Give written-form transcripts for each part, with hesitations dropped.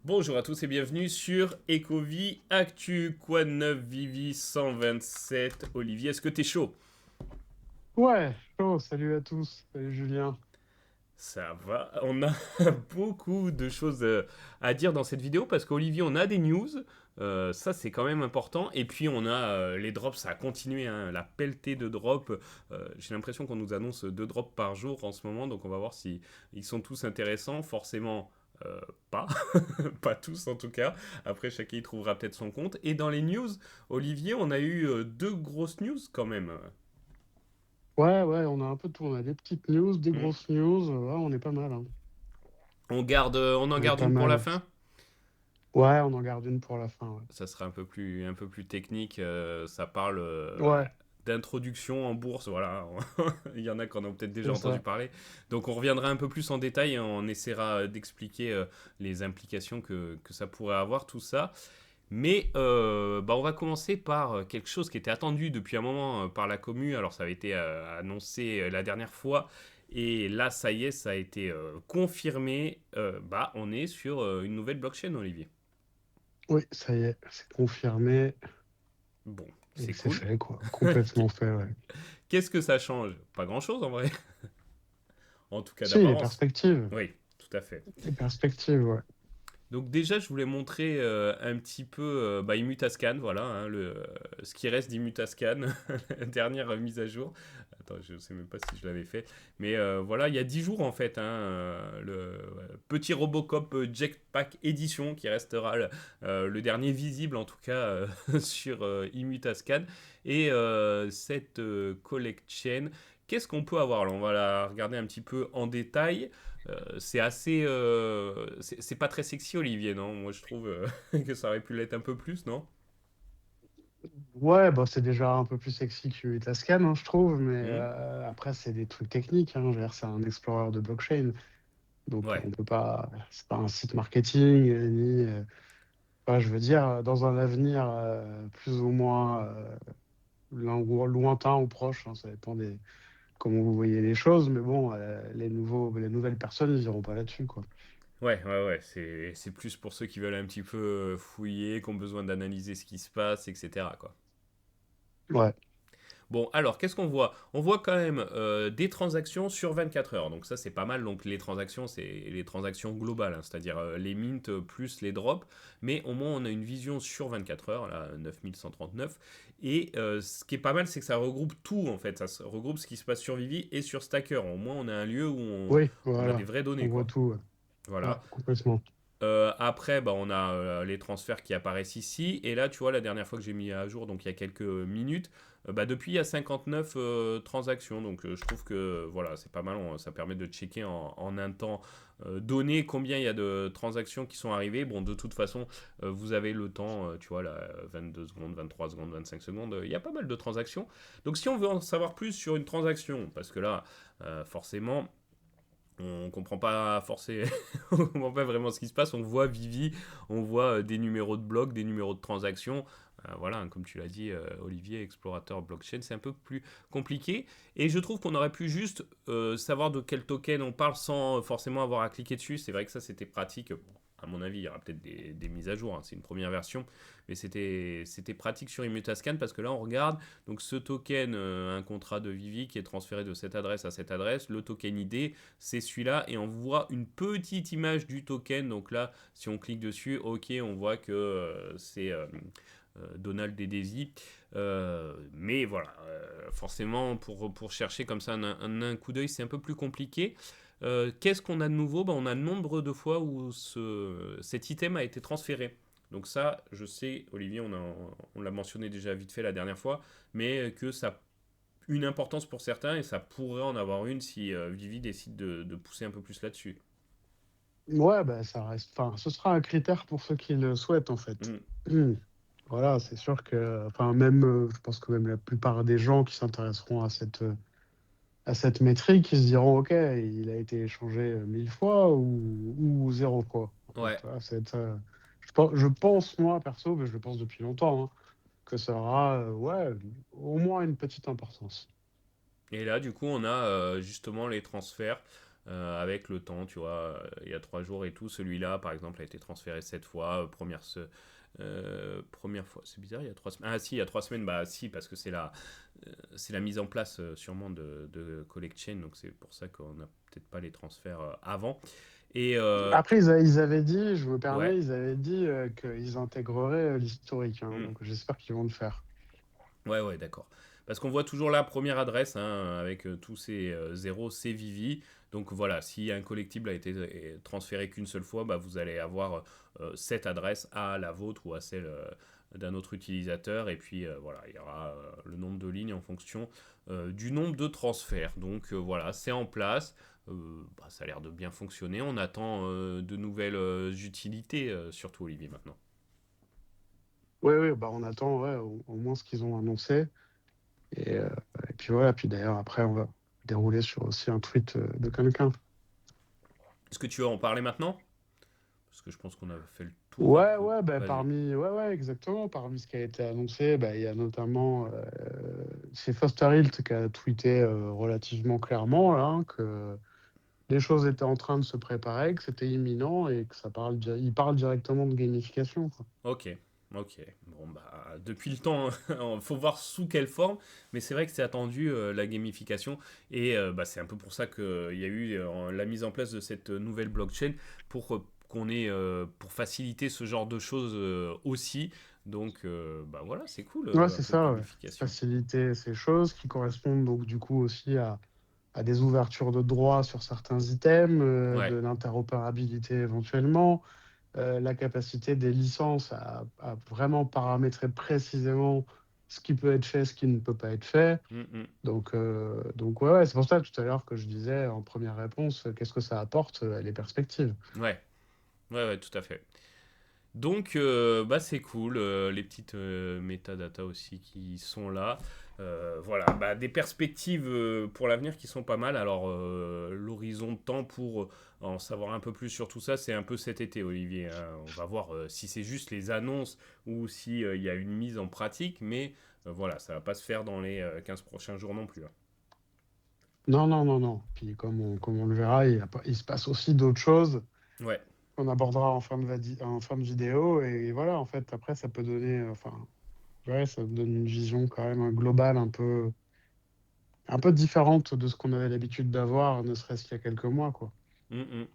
Bonjour à tous et bienvenue sur Ecovie Actu. Quoi de neuf, Vivi 127? Olivier, est-ce que t'es chaud? Ouais, chaud, salut à tous, salut Julien. Ça va, on a beaucoup de choses à dire dans cette vidéo parce qu'Olivier, on a des news, ça c'est quand même important. Et puis on a les drops, ça a continué, hein, la pelletée de drops. J'ai l'impression qu'on nous annonce 2 drops par jour en ce moment, donc on va voir si ils sont tous intéressants. Forcément, pas, pas tous en tout cas. Après, chacun y trouvera peut-être son compte. Et dans les news, Olivier, on a eu 2 grosses news quand même. Ouais, on a un peu de tout, on a des petites news, des Hmm. grosses news, ouais, on est pas mal, hein. On en On est garde pas une pour la mal. fin. Ouais, on en garde une pour la fin, ouais. Ça sera un peu plus technique. Ça parle Ouais, d'introduction en bourse. Voilà, il y en a qui en ont peut-être déjà c'est entendu ça. parler. Donc on reviendra un peu plus en détail et on essaiera d'expliquer les implications que ça pourrait avoir, tout ça. Mais on va commencer par quelque chose qui était attendu depuis un moment par la commu. Alors ça avait été annoncé la dernière fois. Et là, ça y est, ça a été confirmé. On est sur une nouvelle blockchain, Olivier. Oui, ça y est, c'est confirmé Bon, et c'est c'est cool. fait, quoi. Complètement fait, ouais. Qu'est-ce que ça change? Pas grand-chose en vrai, en tout cas Si, les d'apparence. perspectives. Oui, tout à fait. Les perspectives, ouais. Donc déjà, je voulais montrer un petit peu Immutascan, voilà, hein, ce qui reste d'Immutascan, la dernière mise à jour. Attends, je ne sais même pas si je l'avais fait. Mais voilà, il y a 10 jours en fait, hein, petit Robocop Jetpack Edition qui restera le dernier visible en tout cas sur Immutascan. Et cette collect chain, qu'est-ce qu'on peut avoir là? On va la regarder un petit peu en détail. C'est assez. C'est pas très sexy, Olivier, non? Moi, je trouve que ça aurait pu l'être un peu plus, non? Ouais, bah, c'est déjà un peu plus sexy que Tascam, hein, je trouve, mais Hmm. après, c'est des trucs techniques, hein. Je veux dire, c'est un explorer de blockchain. Donc, Ouais. on peut pas, c'est pas un site marketing, ni, enfin, je veux dire, dans un avenir plus ou moins lointain ou proche, hein, ça dépend des comment vous voyez les choses, mais bon, les nouvelles personnes, ils iront pas là-dessus, quoi. Ouais. C'est plus pour ceux qui veulent un petit peu fouiller, qui ont besoin d'analyser ce qui se passe, etc., quoi. Ouais, Bon, alors, qu'est-ce qu'on voit? On voit quand même des transactions sur 24 heures. Donc ça, c'est pas mal. Donc les transactions, c'est les transactions globales, hein, c'est-à-dire les mints plus les drops. Mais au moins, on a une vision sur 24 heures, là, 9139. Et ce qui est pas mal, c'est que ça regroupe tout, en fait. Regroupe ce qui se passe sur Vivi et sur Stacker. Au moins, on a un lieu où oui, on a des voilà, vraies on données, voit quoi. tout. Ouais, ouais, Voilà. complètement. Après, on a les transferts qui apparaissent ici. Et là, tu vois, la dernière fois que j'ai mis à jour, donc il y a quelques minutes, depuis, il y a 59 transactions. Donc, je trouve que voilà, c'est pas mal. Ça permet de checker en un temps donné combien il y a de transactions qui sont arrivées. Bon, de toute façon, vous avez le temps, tu vois, là, 22 secondes, 23 secondes, 25 secondes. Il y a pas mal de transactions. Donc, si on veut en savoir plus sur une transaction, parce que là, forcément on comprend pas forcément, on comprend pas vraiment ce qui se passe. On voit Vivi, on voit des numéros de blocs, des numéros de transactions. Voilà, hein, comme tu l'as dit, Olivier, explorateur blockchain, c'est un peu plus compliqué. Et je trouve qu'on aurait pu juste savoir de quel token on parle sans forcément avoir à cliquer dessus. C'est vrai que ça, c'était pratique. Bon, à mon avis, il y aura peut-être des mises à jour, hein, c'est une première version. Mais c'était pratique sur Immutascan parce que là, on regarde. Donc, ce token, un contrat de Vivi qui est transféré de cette adresse à cette adresse. Le token ID, c'est celui-là et on voit une petite image du token. Donc là, si on clique dessus, ok, on voit que c'est Donald et Daisy. Mais voilà, forcément, pour chercher comme ça un coup d'œil, c'est un peu plus compliqué. Qu'est-ce qu'on a de nouveau? On a nombre de fois où cet item a été transféré. Donc ça, je sais, Olivier, on l'a mentionné déjà vite fait la dernière fois, mais que ça a une importance pour certains et ça pourrait en avoir une si Vivi décide de pousser un peu plus là-dessus. Ouais, bah, ça reste, enfin, ce sera un critère pour ceux qui le souhaitent, en fait. Mm. Voilà, c'est sûr que, enfin, même, je pense que même la plupart des gens qui s'intéresseront à cette métrique, ils se diront, OK, il a été échangé 1000 fois ou 0 fois. En fait, Ouais, voilà, je pense, moi, perso, mais je le pense depuis longtemps, hein, que ça aura ouais, au moins une petite importance. Et là, du coup, on a justement les transferts avec le temps, tu vois. Il y a 3 jours et tout. Celui-là, par exemple, a été transféré 7 fois. Première fois, c'est bizarre, il y a 3 semaines. Ah si, il y a 3 semaines, bah si, parce que c'est la mise en place sûrement de Collect Chain, donc c'est pour ça qu'on n'a peut-être pas les transferts avant. Et Après, ils avaient dit, je me ouais, permets, ils avaient dit qu'ils intégreraient l'historique, hein, hmm. donc j'espère qu'ils vont le faire. Ouais, ouais, d'accord. Parce qu'on voit toujours la première adresse hein, avec tous ces zéros, c'est Vivi. Donc voilà, si un collectible a été transféré qu'une seule fois, bah, vous allez avoir cette adresse à la vôtre ou à celle d'un autre utilisateur. Et puis voilà, il y aura le nombre de lignes en fonction du nombre de transferts. Donc voilà, c'est en place. Bah, ça a l'air de bien fonctionner. On attend de nouvelles utilités, surtout Olivier maintenant. Oui, oui, bah on attend ouais, au moins ce qu'ils ont annoncé. Et, euh, et puis voilà, puis d'ailleurs, après, on va dérouler sur aussi un tweet de quelqu'un. Est-ce que tu veux en parler maintenant? Parce que je pense qu'on a fait le tour un Ouais, peu. ouais, bah, Vas-y. ouais, exactement. Parmi ce qui a été annoncé, bah, il y a notamment c'est Foster Hilt qui a tweeté relativement clairement là, hein, que les choses étaient en train de se préparer, que c'était imminent et que il parle directement de gamification, quoi. Ok, ok. Bon, bah, depuis le temps, il faut voir sous quelle forme, mais c'est vrai que c'est attendu la gamification, et bah, c'est un peu pour ça qu'il y a eu la mise en place de cette nouvelle blockchain pour pour faciliter ce genre de choses aussi. Donc, bah voilà, c'est cool, Ouais, un c'est peu de ça, ouais. gamification. Faciliter ces choses qui correspondent donc du coup aussi à des ouvertures de droits sur certains items, de Ouais. l'interopérabilité éventuellement, la capacité des licences à vraiment paramétrer précisément ce qui peut être fait, ce qui ne peut pas être fait. Mm, mm. Donc ouais, ouais, c'est pour ça tout à l'heure que je disais en première réponse, qu'est-ce que ça apporte, les perspectives. Ouais, ouais, ouais, tout à fait. Donc, bah, c'est cool, les petites métadatas aussi qui sont là. Voilà, bah, des perspectives pour l'avenir qui sont pas mal. Alors, l'horizon de temps pour en savoir un peu plus sur tout ça, c'est un peu cet été, Olivier, hein. On va voir si c'est juste les annonces ou si il y a une mise en pratique, mais voilà, ça va pas se faire dans les 15 prochains jours non plus, hein. Non, non, non, non. Puis comme on le verra, il se passe aussi d'autres choses Ouais. qu'on abordera en fin de vidéo. Et voilà, en fait, après, ça peut donner, enfin, ouais, ça donne une vision quand même globale un peu différente de ce qu'on avait l'habitude d'avoir, ne serait-ce qu'il y a quelques mois, quoi. Mm, mm.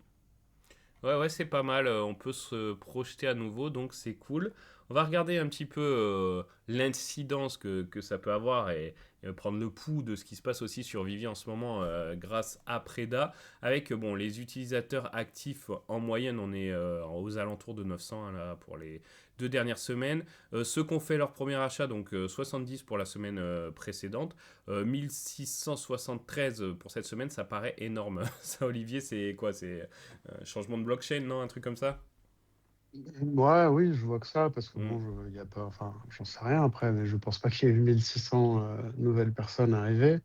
Ouais, ouais, c'est pas mal. On peut se projeter à nouveau, donc c'est cool. On va regarder un petit peu l'incidence que ça peut avoir et prendre le pouls de ce qui se passe aussi sur Vivi en ce moment grâce à Preda. Avec bon, les utilisateurs actifs en moyenne, on est aux alentours de 900 hein, là, pour les 2 dernières semaines. Ceux qui ont fait leur premier achat, donc 70 pour la semaine précédente, 1673 pour cette semaine, ça paraît énorme. Ça, Olivier, c'est quoi? C'est changement de blockchain, non? Un truc comme ça? Ouais, oui, je vois que ça, parce que Hmm. bon, il y a pas, enfin, j'en sais rien après, mais je pense pas qu'il y ait eu 1600 nouvelles personnes arrivées.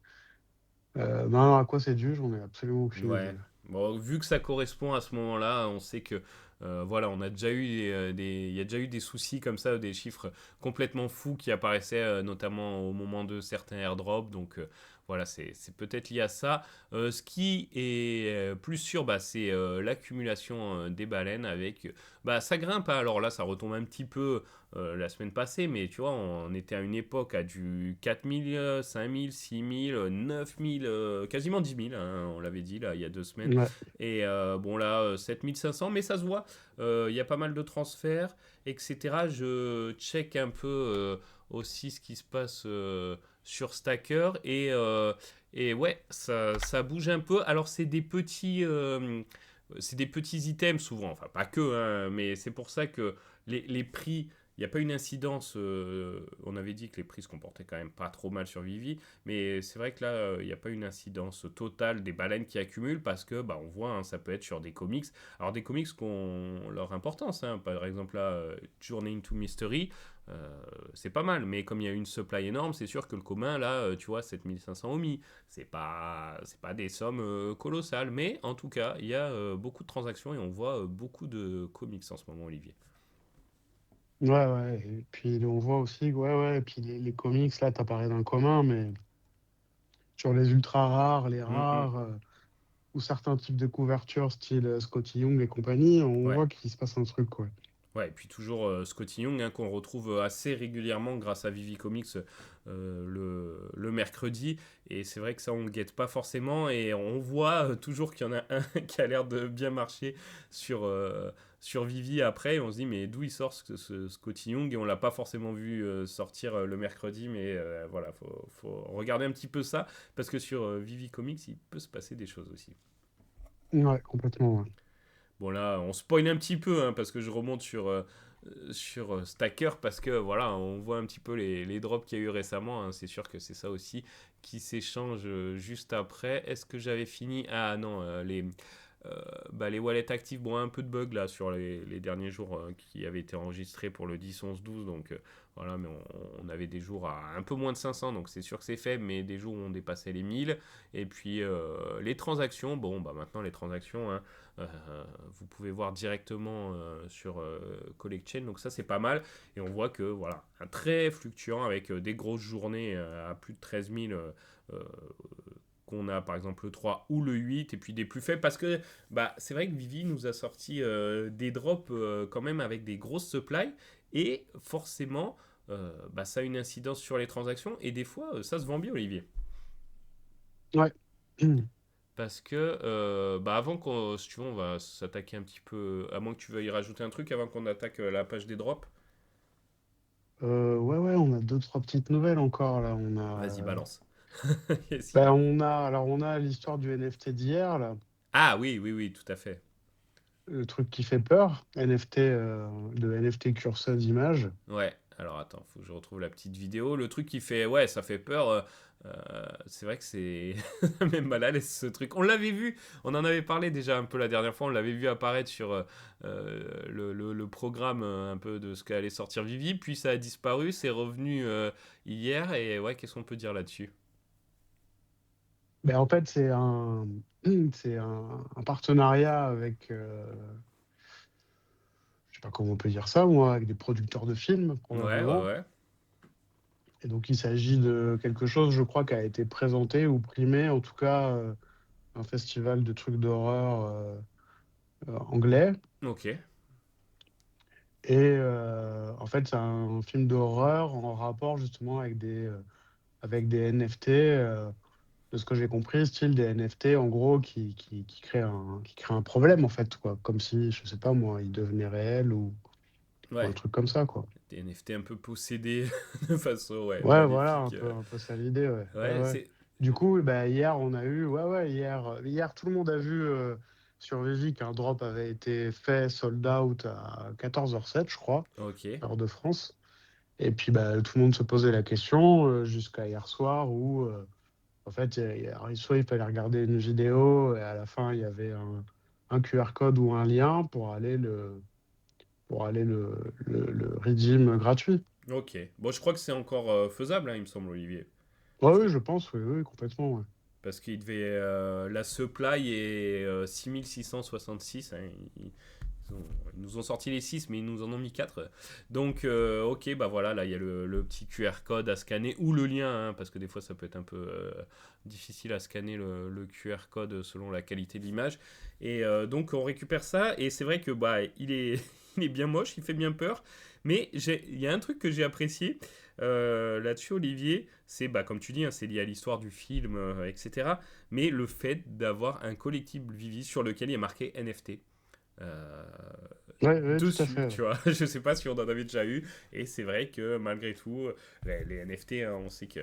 Non, non, à quoi c'est dû, j'en ai absolument aucune idée. Ouais. Bon, vu que ça correspond à ce moment-là, on sait que voilà, on a déjà eu il y a déjà eu des soucis comme ça, des chiffres complètement fous qui apparaissaient notamment au moment de certains airdrops. Donc voilà, c'est peut-être lié à ça. Ce qui est plus sûr, bah, c'est l'accumulation des baleines avec bah ça grimpe, hein. Alors là, ça retombe un petit peu la semaine passée, mais tu vois, on était à une époque à du 4000, 5000, 6000, 9000, quasiment 10 000, hein, on l'avait dit là il y a 2 semaines. Ouais. Et bon là, 7500, mais ça se voit, il y a pas mal de transferts, etc. Je check un peu aussi ce qui se passe sur Stacker et ouais, ça bouge un peu. Alors c'est des petits items souvent, enfin pas que, hein, mais c'est pour ça que les prix, il n'y a pas une incidence. On avait dit que les prix se comportaient quand même pas trop mal sur Vivi, mais c'est vrai que là, il n'y a pas une incidence totale des baleines qui accumulent parce que bah, on voit, hein, ça peut être sur des comics. Alors des comics qui ont leur importance, hein. Par exemple là, Journey into Mystery, c'est pas mal, mais comme il y a une supply énorme, c'est sûr que le commun, là, tu vois, 7500 Omi, c'est pas des sommes colossales, mais en tout cas, il y a beaucoup de transactions et on voit beaucoup de comics en ce moment, Olivier. Ouais, ouais. Et puis on voit aussi, ouais, ouais. Et puis les comics, là, t'as parlé d'un commun, mais sur les ultra rares, les Mm, mm. rares, ou certains types de couvertures, style Scotty Young et compagnie, on Ouais. voit qu'il se passe un truc, quoi. Ouais, et puis toujours Scotty Young, hein, qu'on retrouve assez régulièrement grâce à Vivi Comics le mercredi. Et c'est vrai que ça, on ne le guette pas forcément. Et on voit toujours qu'il y en a un qui a l'air de bien marcher sur Vivi après. Et on se dit, mais d'où il sort ce Scotty Young? Et on l'a pas forcément vu sortir le mercredi. Mais voilà, faut regarder un petit peu ça. Parce que sur Vivi Comics, il peut se passer des choses aussi. Ouais, complètement, ouais. Bon là, on spoil un petit peu hein, parce que je remonte sur Stacker parce que voilà, on voit un petit peu les drops qu'il y a eu récemment. Hein. C'est sûr que c'est ça aussi qui s'échange juste après. Est-ce que j'avais fini? Ah non, euh, les wallets actifs, bon, un peu de bug là sur les derniers jours qui avaient été enregistrés pour le 10, 11, 12. Donc voilà, mais on avait des jours à un peu moins de 500, donc c'est sûr que c'est faible, mais des jours où on dépassait les 1000. Et puis les transactions, bon, bah maintenant les transactions, hein, euh, vous pouvez voir directement sur CollectChain, donc ça c'est pas mal. Et on voit que voilà, un très fluctuant avec des grosses journées à plus de 13 000 euh, qu'on a par exemple le 3 ou le 8 et puis des plus faibles parce que bah, c'est vrai que Vivi nous a sorti des drops quand même avec des grosses supplies et forcément bah, ça a une incidence sur les transactions et des fois ça se vend bien Olivier. Ouais. Parce que, bah avant qu'on, si tu veux, on va s'attaquer un petit peu, à moins que tu veuilles rajouter un truc avant qu'on attaque la page des drops. Ouais, ouais, on a deux, trois petites nouvelles encore, là. Vas-y, balance. Yes. Alors on a l'histoire du NFT d'hier, là. Ah oui, oui, oui, tout à fait. Le truc qui fait peur. NFT, de NFT curseur d'image. Ouais, alors attends, faut que je retrouve la petite vidéo. Le truc qui fait, ouais, ça fait peur. C'est vrai que c'est même mal à l'aise ce truc. On l'avait vu, on en avait parlé déjà un peu la dernière fois. On l'avait vu apparaître sur le programme un peu de ce qu'allait sortir Vivi. Puis ça a disparu, c'est revenu hier. Et ouais, qu'est-ce qu'on peut dire là-dessus? Ben, en fait, c'est un partenariat avec, je sais pas comment on peut dire ça, moi, avec des producteurs de films, Ouais, ouais, probablement. ouais. Et donc, il s'agit de quelque chose, je crois, qui a été présenté ou primé, en tout cas, un festival de trucs d'horreur anglais. Ok. Et en fait, c'est un film d'horreur en rapport justement avec des NFT. De ce que j'ai compris, style des NFT, en gros, qui créent un problème, en fait, quoi. Comme si, je sais pas moi, ils devenaient réels ou un Ouais. truc comme ça, quoi. Des NFT un peu possédés de façon, ouais, Ouais, voilà, maléfique. un peu ça l'idée, ouais. Ouais, Ouais, ouais. c'est. Du coup, bah, hier, on a eu, ouais, ouais, hier, tout le monde a vu sur Vivi qu'un drop avait été fait, sold out à 14h07, je crois, Ok. heure de France. Et puis, bah, tout le monde se posait la question jusqu'à hier soir où, en fait, soit il fallait regarder une vidéo et à la fin, il y avait un QR code ou un lien pour aller le redeem gratuit. Ok. Bon, je crois que c'est encore faisable, hein, il me semble, Olivier. Ouais, Parce que oui, je pense, oui, oui, complètement. Ouais. Parce qu'il devait. La supply est 6666. Hein, ils nous ont sorti les 6 mais ils nous en ont mis 4. Donc, ok, bah voilà, là, il y a le petit QR code à scanner ou le lien, hein, parce que des fois, ça peut être un peu difficile à scanner le QR code selon la qualité de l'image. Et donc, on récupère ça, et c'est vrai que bah, il est, il est bien moche, il fait bien peur. Mais il y a un truc que j'ai apprécié là-dessus, Olivier, c'est, bah, comme tu dis, hein, c'est lié à l'histoire du film, etc. Mais le fait d'avoir un collectible Vivi sur lequel il y a marqué NFT euh, Ouais, ouais, tout à dessus, fait. tu vois. Je sais pas si on en avait déjà eu, et c'est vrai que malgré tout, les NFT, hein, on sait que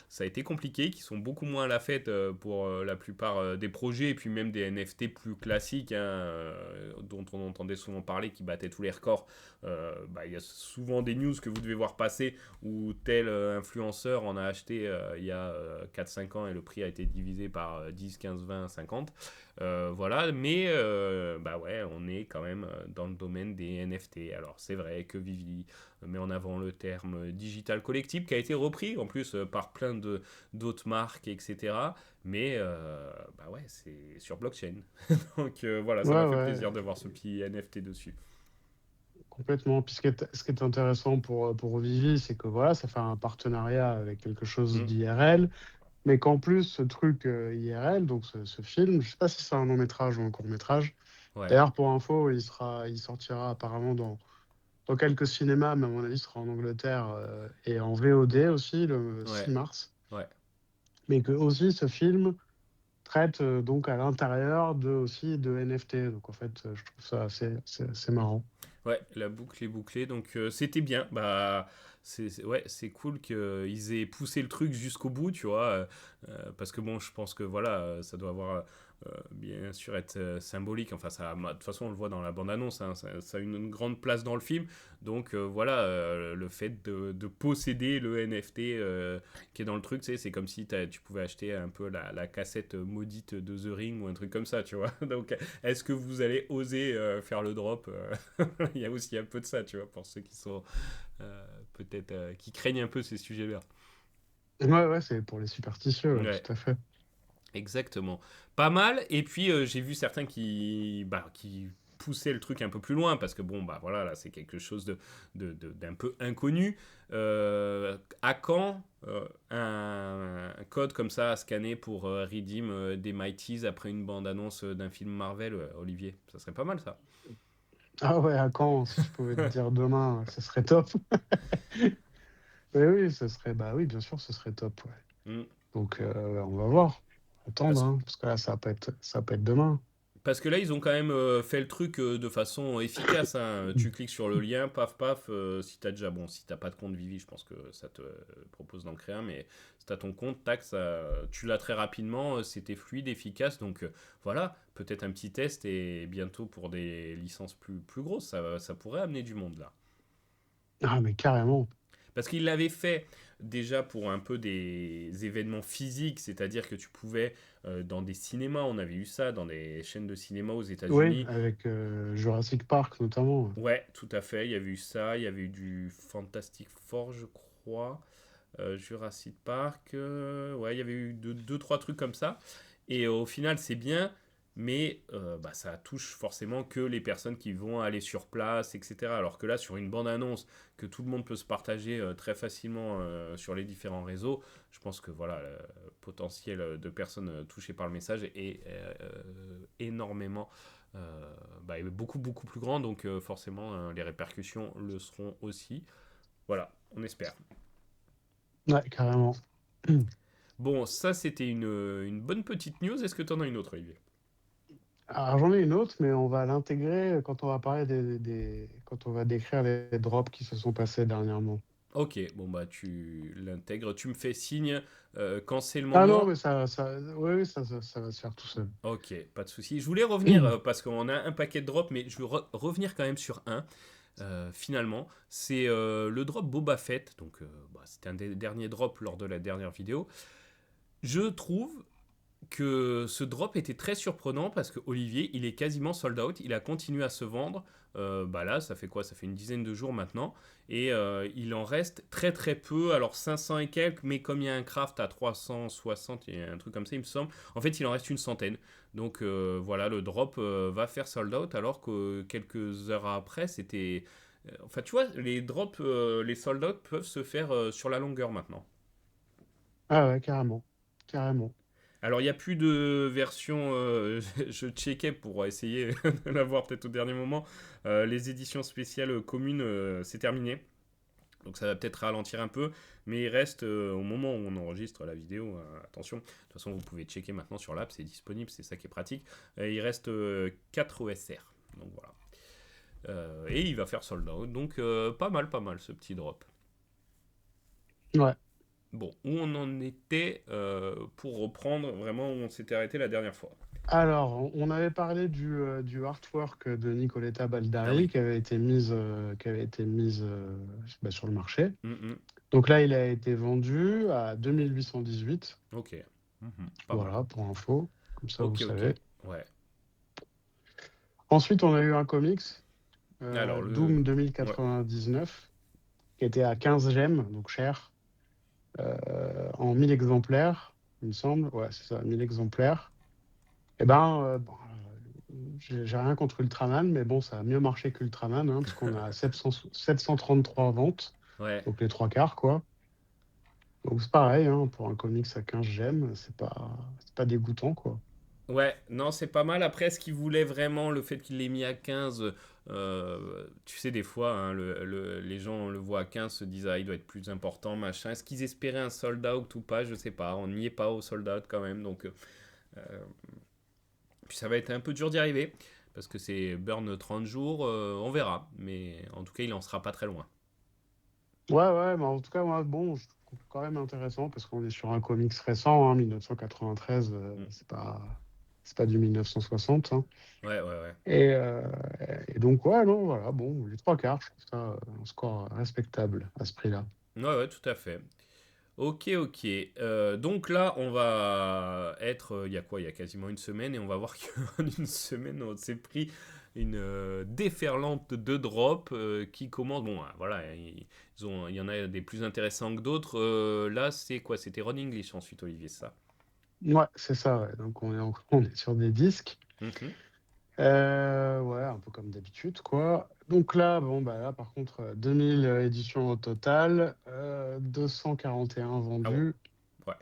ça a été compliqué, qu'ils sont beaucoup moins à la fête pour la plupart des projets, et puis même des NFT plus classiques, hein, dont on entendait souvent parler, qui battaient tous les records. Bah, il y a souvent des news que vous devez voir passer où tel influenceur en a acheté il y a 4-5 ans et le prix a été divisé par 10, 15, 20, 50. Voilà, mais bah ouais, on est quand même dans le domaine des NFT. Alors c'est vrai que Vivi met en avant le terme digital collectible qui a été repris en plus par plein de d'autres marques, etc. Mais bah ouais, c'est sur blockchain. Donc voilà, ça Ouais, m'a fait ouais. plaisir de voir ce petit NFT dessus. complètement. Puis ce qui est intéressant pour Vivi, c'est que voilà, ça fait un partenariat avec quelque chose Mm. d'IRL, mais qu'en plus, ce truc IRL, donc ce film, je sais pas si c'est un long métrage ou un court métrage. Ouais, D'ailleurs, pour info, il sortira apparemment dans quelques cinémas, mais à mon avis, il sera en Angleterre et en VOD aussi le 6 ouais, mars. ouais. Mais que aussi ce film traite donc à l'intérieur de NFT. Donc en fait, je trouve ça assez marrant. Ouais, la boucle est bouclée, donc c'était bien. Bah, ouais, c'est cool qu'ils aient poussé le truc jusqu'au bout, tu vois. Parce que bon, je pense que voilà, ça doit avoir bien sûr être symbolique. Enfin, ça, de toute façon, on le voit dans la bande-annonce, hein, ça a une grande place dans le film. Donc voilà, le fait de posséder le NFT qui est dans le truc, tu sais, c'est comme si tu pouvais acheter un peu la cassette maudite de The Ring ou un truc comme ça, tu vois. Donc, est-ce que vous allez oser faire le drop Il y a aussi un peu de ça, tu vois, pour ceux qui sont peut-être qui craignent un peu ces sujets-là. Ouais, ouais, c'est pour les superstitieux, ouais, Ouais, tout à fait. exactement. Pas mal. Et puis j'ai vu certains qui poussaient le truc un peu plus loin parce que bon bah voilà là c'est quelque chose d'un peu inconnu. À quand un code comme ça à scanner pour redeem des Mighties après une bande annonce d'un film Marvel, Olivier? Ça serait pas mal ça. Ah ouais, à quand, si je pouvais te dire demain, ce serait top. Oui, oui, bah oui, bien sûr, ce serait top, ouais. Mm. Donc, on va voir. Attendre, Parce, hein, parce que là, ça va pas être demain. Parce que là, ils ont quand même fait le truc de façon efficace, hein. Tu cliques sur le lien, paf paf. Si t'as déjà, bon, si t'as pas de compte Vivi, je pense que ça te propose d'en créer un, mais si t'as ton compte, tac, tu l'as très rapidement. C'était fluide, efficace. Donc voilà, peut-être un petit test et bientôt pour des licences plus grosses, ça pourrait amener du monde là. Ah, mais carrément. Parce qu'il l'avait fait déjà pour un peu des événements physiques, c'est-à-dire que tu pouvais, dans des cinémas, on avait eu ça, dans des chaînes de cinéma aux Oui, États-Unis. avec Jurassic Park notamment. Ouais, tout à fait, il y avait eu ça, il y avait eu du Fantastic Four, je crois, Jurassic Park, ouais, il y avait eu deux, trois trucs comme ça. Et au final, c'est bien, mais bah, ça touche forcément que les personnes qui vont aller sur place, etc. Alors que là, sur une bande-annonce que tout le monde peut se partager très facilement sur les différents réseaux, je pense que voilà, le potentiel de personnes touchées par le message est énormément, bah, est beaucoup, beaucoup plus grand. Donc forcément, les répercussions le seront aussi. Voilà, on espère. Ouais, carrément. Bon, ça, c'était une bonne petite news. Est-ce que tu en as une autre, Olivier? Alors, j'en ai une autre, mais on va l'intégrer quand on va parler quand on va décrire les drops qui se sont passés dernièrement. Ok, bon bah tu l'intègres, tu me fais signe quand c'est le Ah non, moment. mais oui, oui, ça va se faire tout seul. Ok, pas de souci. Je voulais revenir parce qu'on a un paquet de drops, mais je veux revenir quand même sur un. Finalement, c'est le drop Boba Fett. Donc, bah, c'était un des derniers drops lors de la dernière vidéo. Je trouve que ce drop était très surprenant parce que Olivier, il est quasiment sold out. Il a continué à se vendre. Bah là, ça fait quoi? Ça fait une dizaine de jours maintenant. Et il en reste très très peu. Alors 500 et quelques, mais comme il y a un craft à 360 et un truc comme ça, il me semble. En fait, il en reste une centaine. Donc voilà, le drop va faire sold out alors que quelques heures après, c'était. Enfin, tu vois, les drops, les sold out peuvent se faire sur la longueur maintenant. Ah ouais, carrément. Carrément. Alors, il n'y a plus de version. Je checkais pour essayer de l'avoir peut-être au dernier moment. Les éditions spéciales communes, c'est terminé. Donc, ça va peut-être ralentir un peu. Mais il reste, au moment où on enregistre la vidéo, attention, de toute façon, vous pouvez checker maintenant sur l'app, c'est disponible, c'est ça qui est pratique. Il reste 4 OSR. Donc, voilà. Et il va faire sold out. Donc, pas mal, pas mal ce petit drop. Ouais. Bon, où on en était pour reprendre vraiment où on s'était arrêté la dernière fois. Alors, on avait parlé du artwork de Nicoletta Ah Baldari oui. qui avait été mise bah, sur le marché. Mhm. Donc là, il a été vendu à 2818. Ok. Mhm. Pas mal. Voilà, pour info. Comme ça, vous Ok, ok. savez. Ouais. Ensuite, on a eu un comics, Alors, le. Doom Ouais. 2099, qui était à 15 gemmes, donc cher, en 1000 exemplaires, il me semble. Ouais, c'est ça, 1000 exemplaires. Eh ben, bon, j'ai rien contre Ultraman, mais bon, ça a mieux marché qu'Ultraman, hein, parce qu'on a 733 ventes, Ouais. donc les trois quarts, quoi. Donc c'est pareil, hein, pour un comics à 15 gemmes, c'est pas dégoûtant, quoi. Ouais, non, c'est pas mal. Après, est-ce qu'il voulait vraiment le fait qu'il l'ait mis à 15 tu sais, des fois, hein, les gens le voient à 15 se disent, ah, il doit être plus important, machin. Est-ce qu'ils espéraient un sold out ou pas? Je sais pas. On n'y est pas au sold out quand même. Donc, puis ça va être un peu dur d'y arriver. Parce que c'est burn 30 jours. On verra. Mais en tout cas, il en sera pas très loin. Ouais, ouais, mais en tout cas, moi, bon, je trouve quand même intéressant, parce qu'on est sur un comics récent, hein, 1993, Mm. c'est pas du 1960, hein. Ouais, ouais, ouais. Et, euh, et donc, ouais, non, voilà, bon, les trois quarts, je trouve ça un score respectable à ce prix-là. Ouais, ouais, tout à fait. Ok, ok. Donc là, on va être. Il y a quoi? Il y a quasiment une semaine et on va voir qu'en une semaine, on s'est pris une déferlante de drops qui commence. Bon, voilà, il y en a des plus intéressants que d'autres. Là, c'est quoi? C'était Ron English ensuite, Olivier, ça. Ouais, c'est ça, ouais. Donc, on est sur des disques. Mhm. Ouais, un peu comme d'habitude, quoi. Donc là, bon, bah là, par contre, 2000 éditions au total, 241 Ah ouais. vendus. Ouais.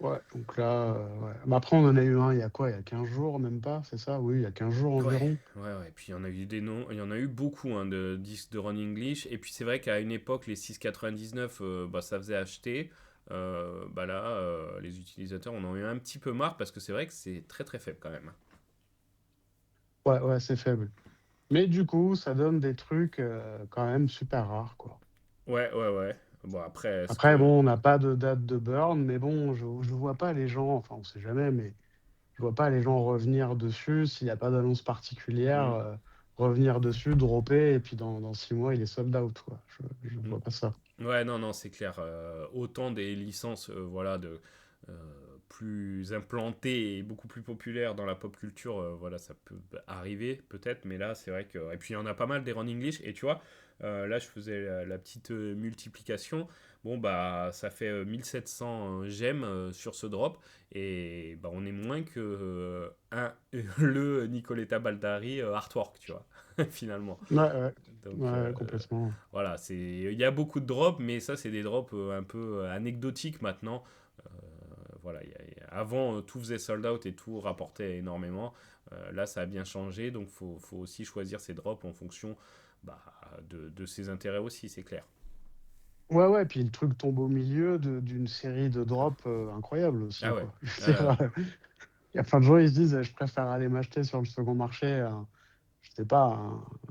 Ouais, donc là, ouais. Bah, après, on en a eu un il y a quoi? Il y a 15 jours, même pas, c'est ça? Oui, il y a 15 jours Ouais, environ. ouais, ouais. Puis il y en a eu des noms, il y en a eu beaucoup hein, de disques de Ron English. Et puis c'est vrai qu'à une époque, les 6,99, bah, ça faisait acheter. Bah là, les utilisateurs en ont eu un petit peu marre parce que c'est vrai que c'est très très faible quand même. Ouais, ouais, c'est faible. Mais du coup, ça donne des trucs quand même super rares, quoi. Ouais, ouais, ouais. Bon, après, est-ce Après, que. bon, on n'a pas de date de burn, mais bon, je vois pas les gens, enfin, on sait jamais, mais je vois pas les gens revenir dessus s'il n'y a pas d'annonce particulière, Hmm, revenir dessus, dropper, et puis dans 6 mois, il est sold out, quoi. Je hmm. vois pas ça. Ouais, non, non, c'est clair. Autant des licences voilà, euh, plus implantées et beaucoup plus populaires dans la pop culture, voilà, ça peut arriver peut-être, mais là, c'est vrai que. Et puis, il y en a pas mal des Run English, et tu vois, là, je faisais la petite multiplication. Bon, bah, ça fait 1700 gemmes sur ce drop, et bah, on est moins que le Nicoletta Baldari artwork, tu vois, finalement. Ouais, ouais, Donc, ouais, complètement. voilà, il y a beaucoup de drops, mais ça, c'est des drops un peu anecdotiques maintenant. Euh, voilà, avant, tout faisait sold out et tout rapportait énormément. Là, ça a bien changé, donc faut aussi choisir ses drops en fonction bah, de ses intérêts aussi, c'est clair. Ouais, ouais, puis le truc tombe au milieu d'une série de drops incroyable aussi, Ah ouais. quoi. Je veux Euh, dire, il y a plein de gens, ils se disent, je préfère aller m'acheter sur le second marché, je sais pas,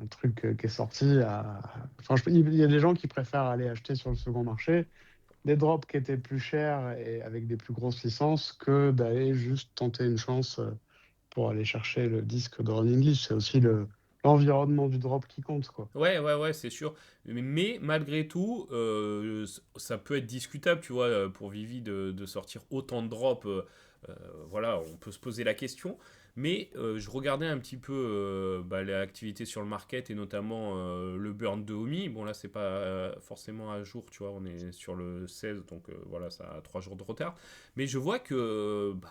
un truc qui est sorti à... Enfin, il y a des gens qui préfèrent aller acheter sur le second marché des drops qui étaient plus chers et avec des plus grosses licences que d'aller juste tenter une chance pour aller chercher le disque de Ron English. C'est aussi l'environnement du drop qui compte, quoi. Ouais, ouais, ouais, c'est sûr. Mais malgré tout, ça peut être discutable, tu vois, pour Vivi de sortir autant de drops. Voilà, on peut se poser la question. Mais je regardais un petit peu bah, l'activité sur le market et notamment le burn de Omi. Bon, là, c'est pas forcément à jour, tu vois, on est sur le 16, donc voilà, ça a 3 jours de retard. Mais je vois que bah,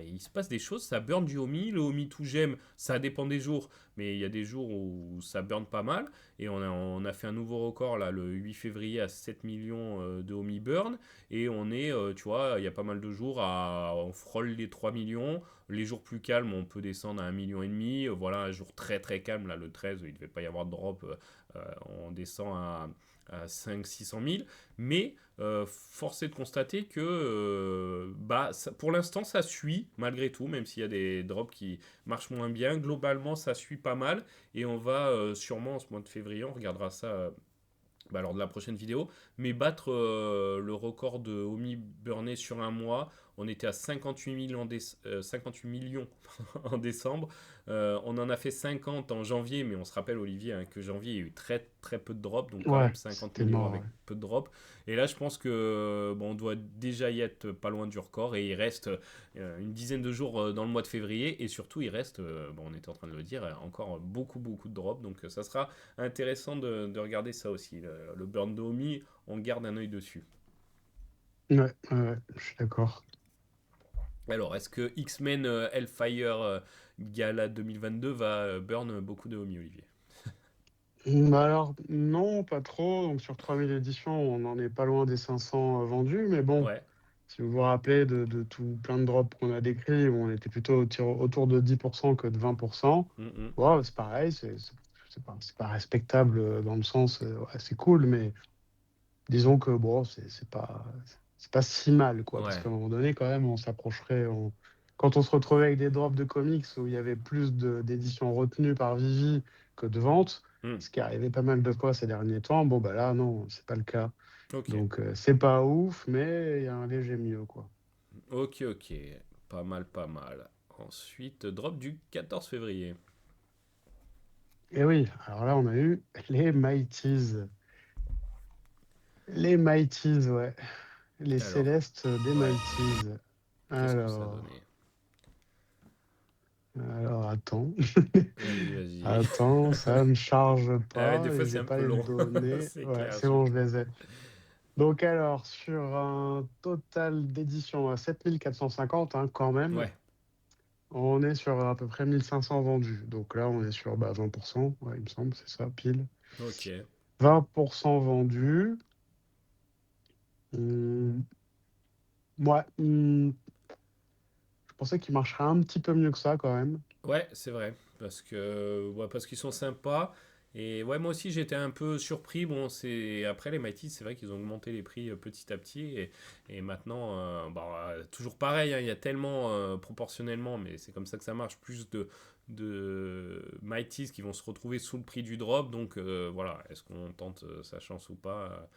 il se passe des choses, ça burn du Omi. Le Omi tout j'aime, ça dépend des jours, mais il y a des jours où ça burn pas mal. Et on a fait un nouveau record là, le 8 février à 7 millions de Omi burn. Et on est, tu vois, il y a pas mal de jours, on frôle les 3 millions. Les jours plus calmes, on peut descendre à 1,5 million. Voilà, un jour très très calme, là, le 13, il ne devait pas y avoir de drop. On descend à 500-600 000. Mais force est de constater que bah, pour l'instant, ça suit malgré tout, même s'il y a des drops qui marchent moins bien. Globalement, ça suit pas mal. Et on va sûrement en ce mois de février, on regardera ça bah, lors de la prochaine vidéo, mais battre le record de Omi burné sur un mois. On était à 58 millions en décembre. On en a fait 50 en janvier, mais on se rappelle, Olivier, hein, que janvier, il y a eu très très peu de drops, donc quand Ouais, même 50 c'était millions mort, avec ouais. peu de drops. Et là, je pense que bon, on doit déjà y être pas loin du record, et il reste une dizaine de jours dans le mois de février, et surtout, il reste, bon, on était en train de le dire, encore beaucoup beaucoup de drops, donc ça sera intéressant de regarder ça aussi. Le burn d'Omi, on garde un œil dessus. Ouais, ouais, ouais, je suis d'accord. Alors, est-ce que X-Men Hellfire Gala 2022 va burn beaucoup de homie, Olivier? Bah alors, non, pas trop. Donc, sur 3000 éditions, on n'en est pas loin des 500 vendus. Mais bon, Ouais. si vous vous rappelez de tout plein de drops qu'on a décrits, où on était plutôt autour de 10% que de 20%, Mhm. ouais, c'est pareil. C'est pas respectable dans le sens, ouais, c'est cool, mais disons que bon, c'est pas si mal, quoi. Parce Ouais. qu'à un moment donné, quand même, on s'approcherait. Quand on se retrouvait avec des drops de comics où il y avait plus d'éditions retenues par Vivi que de ventes, Hmm. ce qui arrivait pas mal de fois ces derniers temps, bon, bah là, non, c'est pas le cas. Ok. Donc, c'est pas ouf, mais il y a un léger mieux, quoi. Ok, ok. Pas mal, pas mal. Ensuite, drop du 14 février. Et oui, alors là, on a eu les Mighties. Les Mighties, ouais. Les Alors, Célestes des ouais. Mighties. Qu'est-ce que ça a donné? Alors, attends. Vas-y, vas-y. Attends, ça ne charge Ah ouais, des pas fois et c'est j'ai un pas peu les long. données. C'est Ouais, clair, c'est bon, je les ai. Donc alors, sur un total d'éditions à 7450, hein, quand même, Ouais, on est sur à peu près 1500 vendus. Donc là, on est sur 20%, ouais, il me semble, c'est ça, pile. ok. 20% vendus. Hum, ouais, je pensais qu'il marcherait un petit peu mieux que ça quand même. Ouais, c'est vrai. Parce qu'ils sont sympas. Et ouais, moi aussi j'étais un peu surpris. Bon, c'est après les Mighty, c'est vrai qu'ils ont augmenté les prix petit à petit. Et maintenant, toujours pareil, hein, il y a tellement proportionnellement, mais c'est comme ça que ça marche, plus de Mighties qui vont se retrouver sous le prix du drop. Donc voilà, est-ce qu'on tente sa chance ou pas?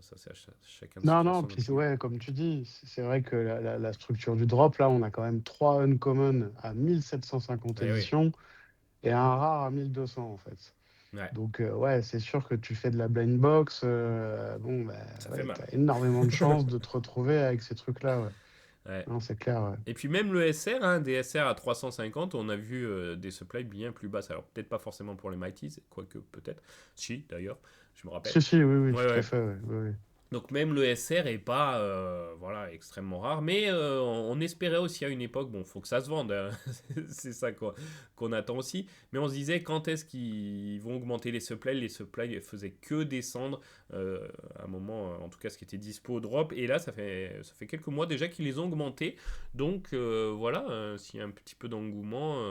Ça, c'est à chacun de se Non, faire non, son puis opinion. ouais, comme tu dis, c'est vrai que la structure du drop, là, on a quand même trois uncommon à 1750 Eh oui, éditions et un rare à 1200 en fait. ouais, Donc, ouais, c'est sûr que tu fais de la blind box, bon, bah, ça fait ouais, mal. t'as énormément de chances de te retrouver avec ces trucs-là, ouais. Ouais. Non, c'est clair, ouais. Et puis même le SR, hein, des SR à 350, on a vu des supplies bien plus basses. Alors peut-être pas forcément pour les Mighties, quoique peut-être. Si, d'ailleurs, je me rappelle. Si, si, oui, oui, Ouais, tout à ouais. fait, ouais, ouais, ouais. Donc même le SR est pas voilà, extrêmement rare, mais on espérait aussi à une époque, bon, faut que ça se vende, hein. C'est ça qu'on attend aussi, mais on se disait quand est-ce qu'ils vont augmenter les supplies faisaient que descendre à un moment, en tout cas ce qui était dispo au drop, et là ça fait quelques mois déjà qu'ils les ont augmentés, donc voilà, s'il y a un petit peu d'engouement,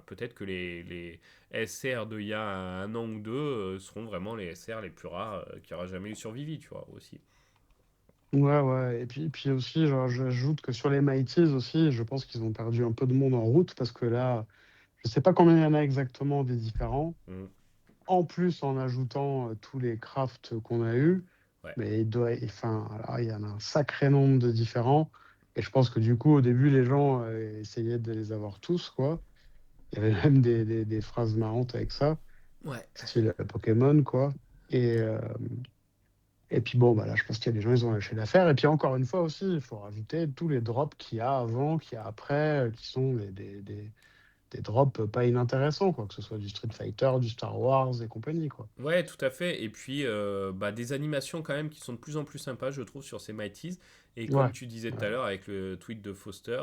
peut-être que les SR d'il y a un an ou deux seront vraiment les SR les plus rares qu'il n'y aura jamais eu sur Vivi, tu vois, aussi. Ouais, ouais. Et puis aussi, genre, j'ajoute que sur les Mighties aussi, je pense qu'ils ont perdu un peu de monde en route parce que là, je sais pas combien il y en a exactement des différents. Mm. En plus, en ajoutant tous les crafts qu'on a eus, Ouais. mais enfin, alors, il y en a un sacré nombre de différents. Et je pense que du coup, au début, les gens essayaient de les avoir tous, quoi. Il y avait même des phrases marrantes avec ça, Ouais. style Pokémon, quoi. Et, euh, et puis bon, bah là, je pense qu'il y a des gens, ils ont lâché l'affaire. Et puis encore une fois aussi, il faut rajouter tous les drops qu'il y a avant, qu'il y a après, qui sont des drops pas inintéressants, quoi. Que ce soit du Street Fighter, du Star Wars et compagnie, quoi. Ouais, tout à fait. Et puis, des animations quand même qui sont de plus en plus sympas, je trouve, sur ces Mighties. Et comme Ouais. tu disais tout Ouais. à l'heure avec le tweet de Foster,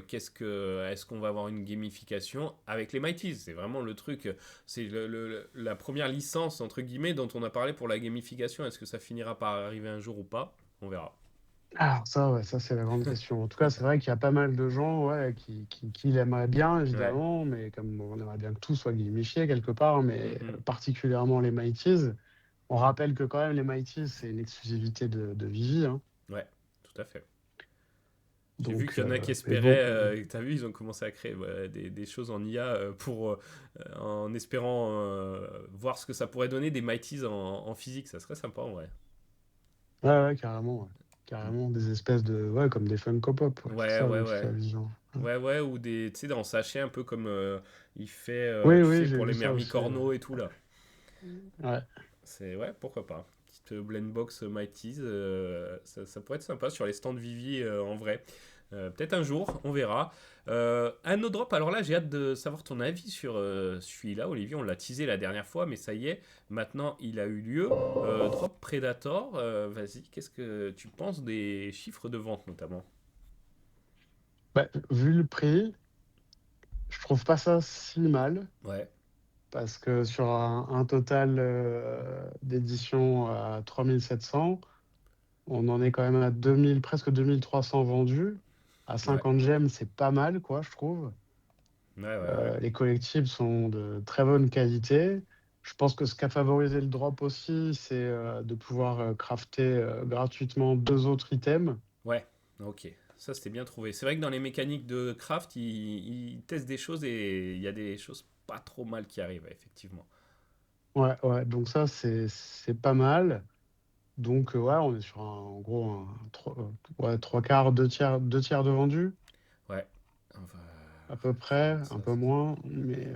est-ce qu'on va avoir une gamification avec les Mighties? C'est vraiment le truc. C'est la première licence, entre guillemets, dont on a parlé pour la gamification. Est-ce que ça finira par arriver un jour ou pas? On verra. Alors ça, ouais, ça c'est la grande question. En tout cas, c'est vrai qu'il y a pas mal de gens ouais, qui l'aimeraient bien, Ouais. évidemment, mais comme on aimerait bien que tout soit gamifié quelque part, mais Mhm. particulièrement les Mighties. On rappelle que quand même les Mighties, c'est une exclusivité de Vivi, hein. Ouais, tout à fait. J'ai vu Donc, qu'il y en a qui mais bon, espéraient, t'as vu, ils ont commencé à créer des choses en IA en espérant voir ce que ça pourrait donner des Mighties en physique, ça serait sympa en vrai. ouais, ouais, carrément, ouais. Mm. Carrément des espèces de, ouais, comme des Funko Pop, ouais, c'est Ouais, ça ouais, dont tu ouais. fais allusion. Ouais, Ouais, ouais, ou des, tu sais, dans sachet un peu comme il fait, oui, tu oui, sais, j'ai pour vu les ça aussi. Ouais. Mermicorno et tout là. Ouais. C'est, ouais, pourquoi pas. Petite blend box Mighties, ça pourrait être sympa sur les stands Vivi en vrai. Peut-être un jour, on verra. Un autre drop, alors là j'ai hâte de savoir ton avis sur celui-là, Olivier, on l'a teasé la dernière fois, mais ça y est, maintenant il a eu lieu. Drop Predator, vas-y, qu'est-ce que tu penses des chiffres de vente notamment? Bah, vu le prix, je trouve pas ça si mal. Ouais, Parce que sur un total d'édition à 3700, on en est quand même à 2000, presque 2300 vendus. À ouais, 50 gemmes, c'est pas mal, quoi, je trouve. ouais, ouais, ouais. Les collectibles sont de très bonne qualité. Je pense que ce qui a favorisé le drop aussi, c'est de pouvoir crafter gratuitement deux autres items. Ouais, ok. Ça, c'était bien trouvé. C'est vrai que dans les mécaniques de craft, ils testent des choses et il y a des choses pas trop mal qui arrivent, ouais, effectivement. Ouais, ouais, donc ça, c'est pas mal. Donc, ouais, on est sur en gros, ouais, trois quarts, deux tiers de vendus. Ouais. Enfin, À peu je près, regarde ça. un peu moins, mais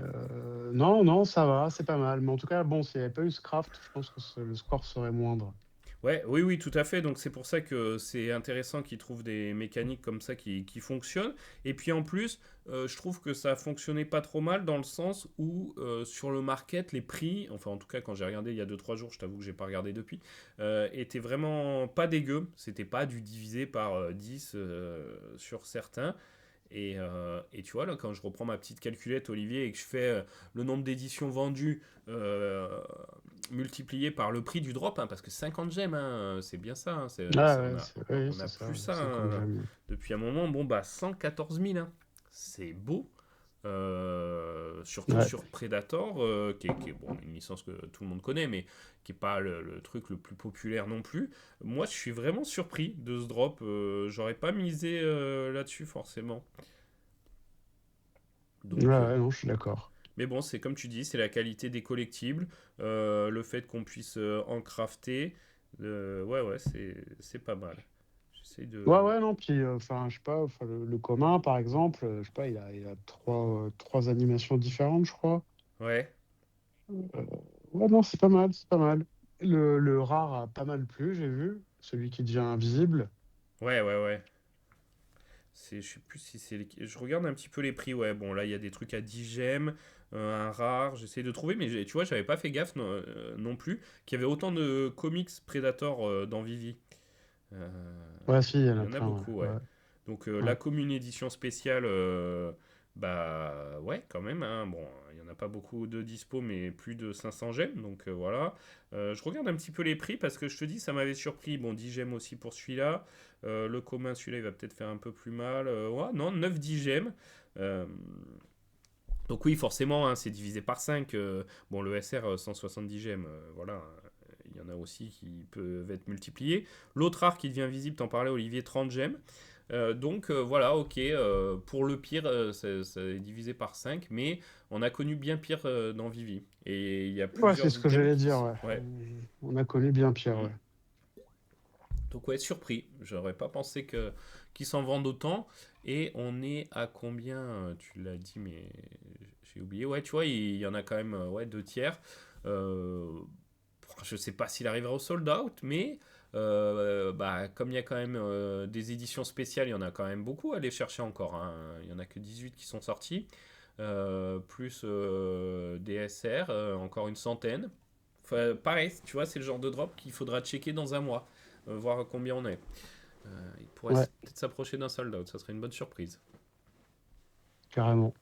non, non, ça va, c'est pas mal. Mais en tout cas, bon, s'il n'y avait pas eu ce craft, je pense que le score serait moindre. Ouais, oui, oui, tout à fait. Donc c'est pour ça que c'est intéressant qu'ils trouvent des mécaniques comme ça qui fonctionnent. Et puis en plus, je trouve que ça a fonctionné pas trop mal dans le sens où sur le market, les prix, enfin en tout cas quand j'ai regardé il y a 2 3 jours, je t'avoue que j'ai pas regardé depuis, étaient vraiment pas dégueux. C'était pas du divisé par 10 sur certains. Et tu vois, là, quand je reprends ma petite calculette, Olivier, et que je fais le nombre d'éditions vendues euh, multiplié par le prix du drop, hein, parce que 50 gemmes, hein, c'est bien ça, hein, Ah ouais, oui, on a c'est ça, plus ça 50 hein, gemmes. depuis un moment. Bon, bah 114 000, hein, c'est beau. Surtout Ouais. sur Predator, qui est, bon, une licence que tout le monde connaît, mais qui n'est pas le truc le plus populaire non plus. Moi, je suis vraiment surpris de ce drop. J'aurais pas misé là-dessus forcément. Ouais, Donc, ouais, non, je suis d'accord. mais bon, c'est comme tu dis, c'est la qualité des collectibles, le fait qu'on puisse en crafter. Ouais, ouais, c'est pas mal. J'essaie Ouais, de. ouais, non, puis, enfin, je sais pas, enfin, le commun, par exemple, je sais pas, il a trois animations différentes, je crois. Ouais, Euh, ouais, non, c'est pas mal, c'est pas mal. Le rare a pas mal plu, j'ai vu, celui qui devient invisible. ouais, ouais, ouais. Je sais plus si c'est. Je regarde un petit peu les prix. Ouais, bon, là, il y a des trucs à 10 gemmes, un rare. J'essaie de trouver, mais tu vois, j'avais pas fait gaffe non plus qu'il y avait autant de comics Predator dans Vivi. Euh, Ouais, si, il y en il y a en a plein, beaucoup, ouais. ouais. Ouais, Donc la ouais. commune édition spéciale, bah ouais, quand même, hein. Bon, il n'y en a pas beaucoup de dispo, mais plus de 500 gemmes, donc voilà. Je regarde un petit peu les prix parce que je te dis, ça m'avait surpris. Bon, 10 gemmes aussi pour celui-là. Le commun, celui-là, il va peut-être faire un peu plus mal. Ouais, non, 9-10 gemmes. Euh, donc oui, forcément, hein, c'est divisé par 5. Bon, le SR, 170 gemmes, voilà. Il y en a aussi qui peuvent être multipliés. L'autre art qui devient visible, t'en parlais Olivier, 30 gemmes. Donc voilà, ok, pour le pire, ça est divisé par 5, mais on a connu bien pire dans Vivi. Et il y a Ouais, c'est plusieurs ce que items j'allais qui dire, sont... ouais. Ouais. On a connu bien pire, Mm. ouais. Donc ouais, surpris. J'aurais pas pensé qu'ils s'en vendent autant. Et on est à combien tu l'as dit, mais j'ai oublié. Ouais, tu vois, il y en a quand même ouais, 2 tiers. Euh, je sais pas s'il arrivera au sold out, mais bah, comme il y a quand même des éditions spéciales, il y en a quand même beaucoup à aller chercher encore, hein. Il y en a que 18 qui sont sortis. Plus des SR, encore une centaine. Enfin, pareil, tu vois, c'est le genre de drop qu'il faudra checker dans un mois, voir combien on est. Il pourrait Ouais, peut-être s'approcher d'un sold out, ça serait une bonne surprise. carrément.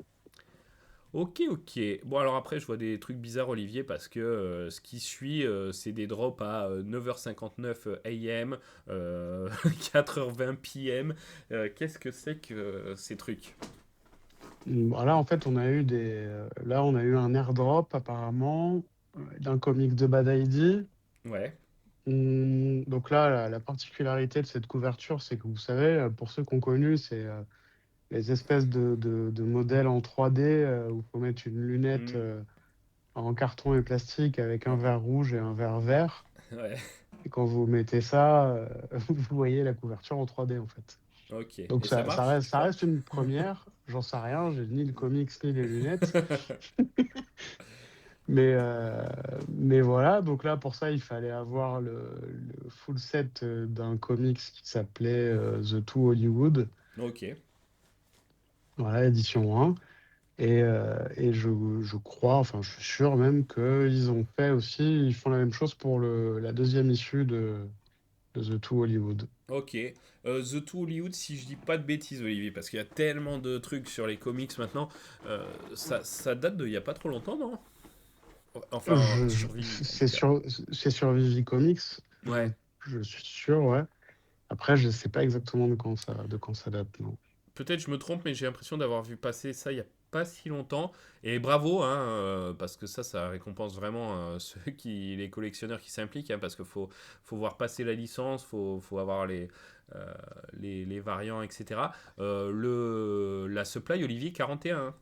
Ok, ok. Bon, alors après, je vois des trucs bizarres, Olivier, parce que ce qui suit, c'est des drops à 9h59 AM, 4h20 PM. Qu'est-ce que c'est que ces trucs? Voilà, en fait, là, on a eu un airdrop, apparemment, d'un comic de Bad ID. Ouais. Donc là, la particularité de cette couverture, c'est que vous savez, pour ceux qui ont connu, c'est les espèces de modèles en 3D où il faut mettre une lunette Hmm. en carton et plastique avec un Ouais. verre rouge et un verre vert. Ouais. Et quand vous mettez ça, vous voyez la couverture en 3D, en fait. Ok. Donc Et ça marche, tu ça crois? reste une première, j'en sais rien, j'ai ni le comics ni les lunettes. Mais, euh, mais voilà, donc là, pour ça, il fallait avoir le full set d'un comics qui s'appelait The Two Hollywood, Ok. voilà, édition 1. Et je crois, enfin, je suis sûr même qu'ils ont fait aussi, ils font la même chose pour la deuxième issue de The Two Hollywood. Ok. The Two Hollywood, si je dis pas de bêtises, Olivier, parce qu'il y a tellement de trucs sur les comics maintenant, ça date de il y a pas trop longtemps, non? Enfin, sur Vivi, en tout cas. C'est sur Vivi Comics, je, Ouais. je suis sûr, ouais. Après, je sais pas exactement de quand ça date, non. Peut-être je me trompe, mais j'ai l'impression d'avoir vu passer ça il y a pas si longtemps. Et bravo, hein, parce que ça récompense vraiment les collectionneurs qui s'impliquent, hein, parce qu'il faut voir passer la licence, faut avoir euh, les variants, etc. La supply, Olivier, 41. Hein.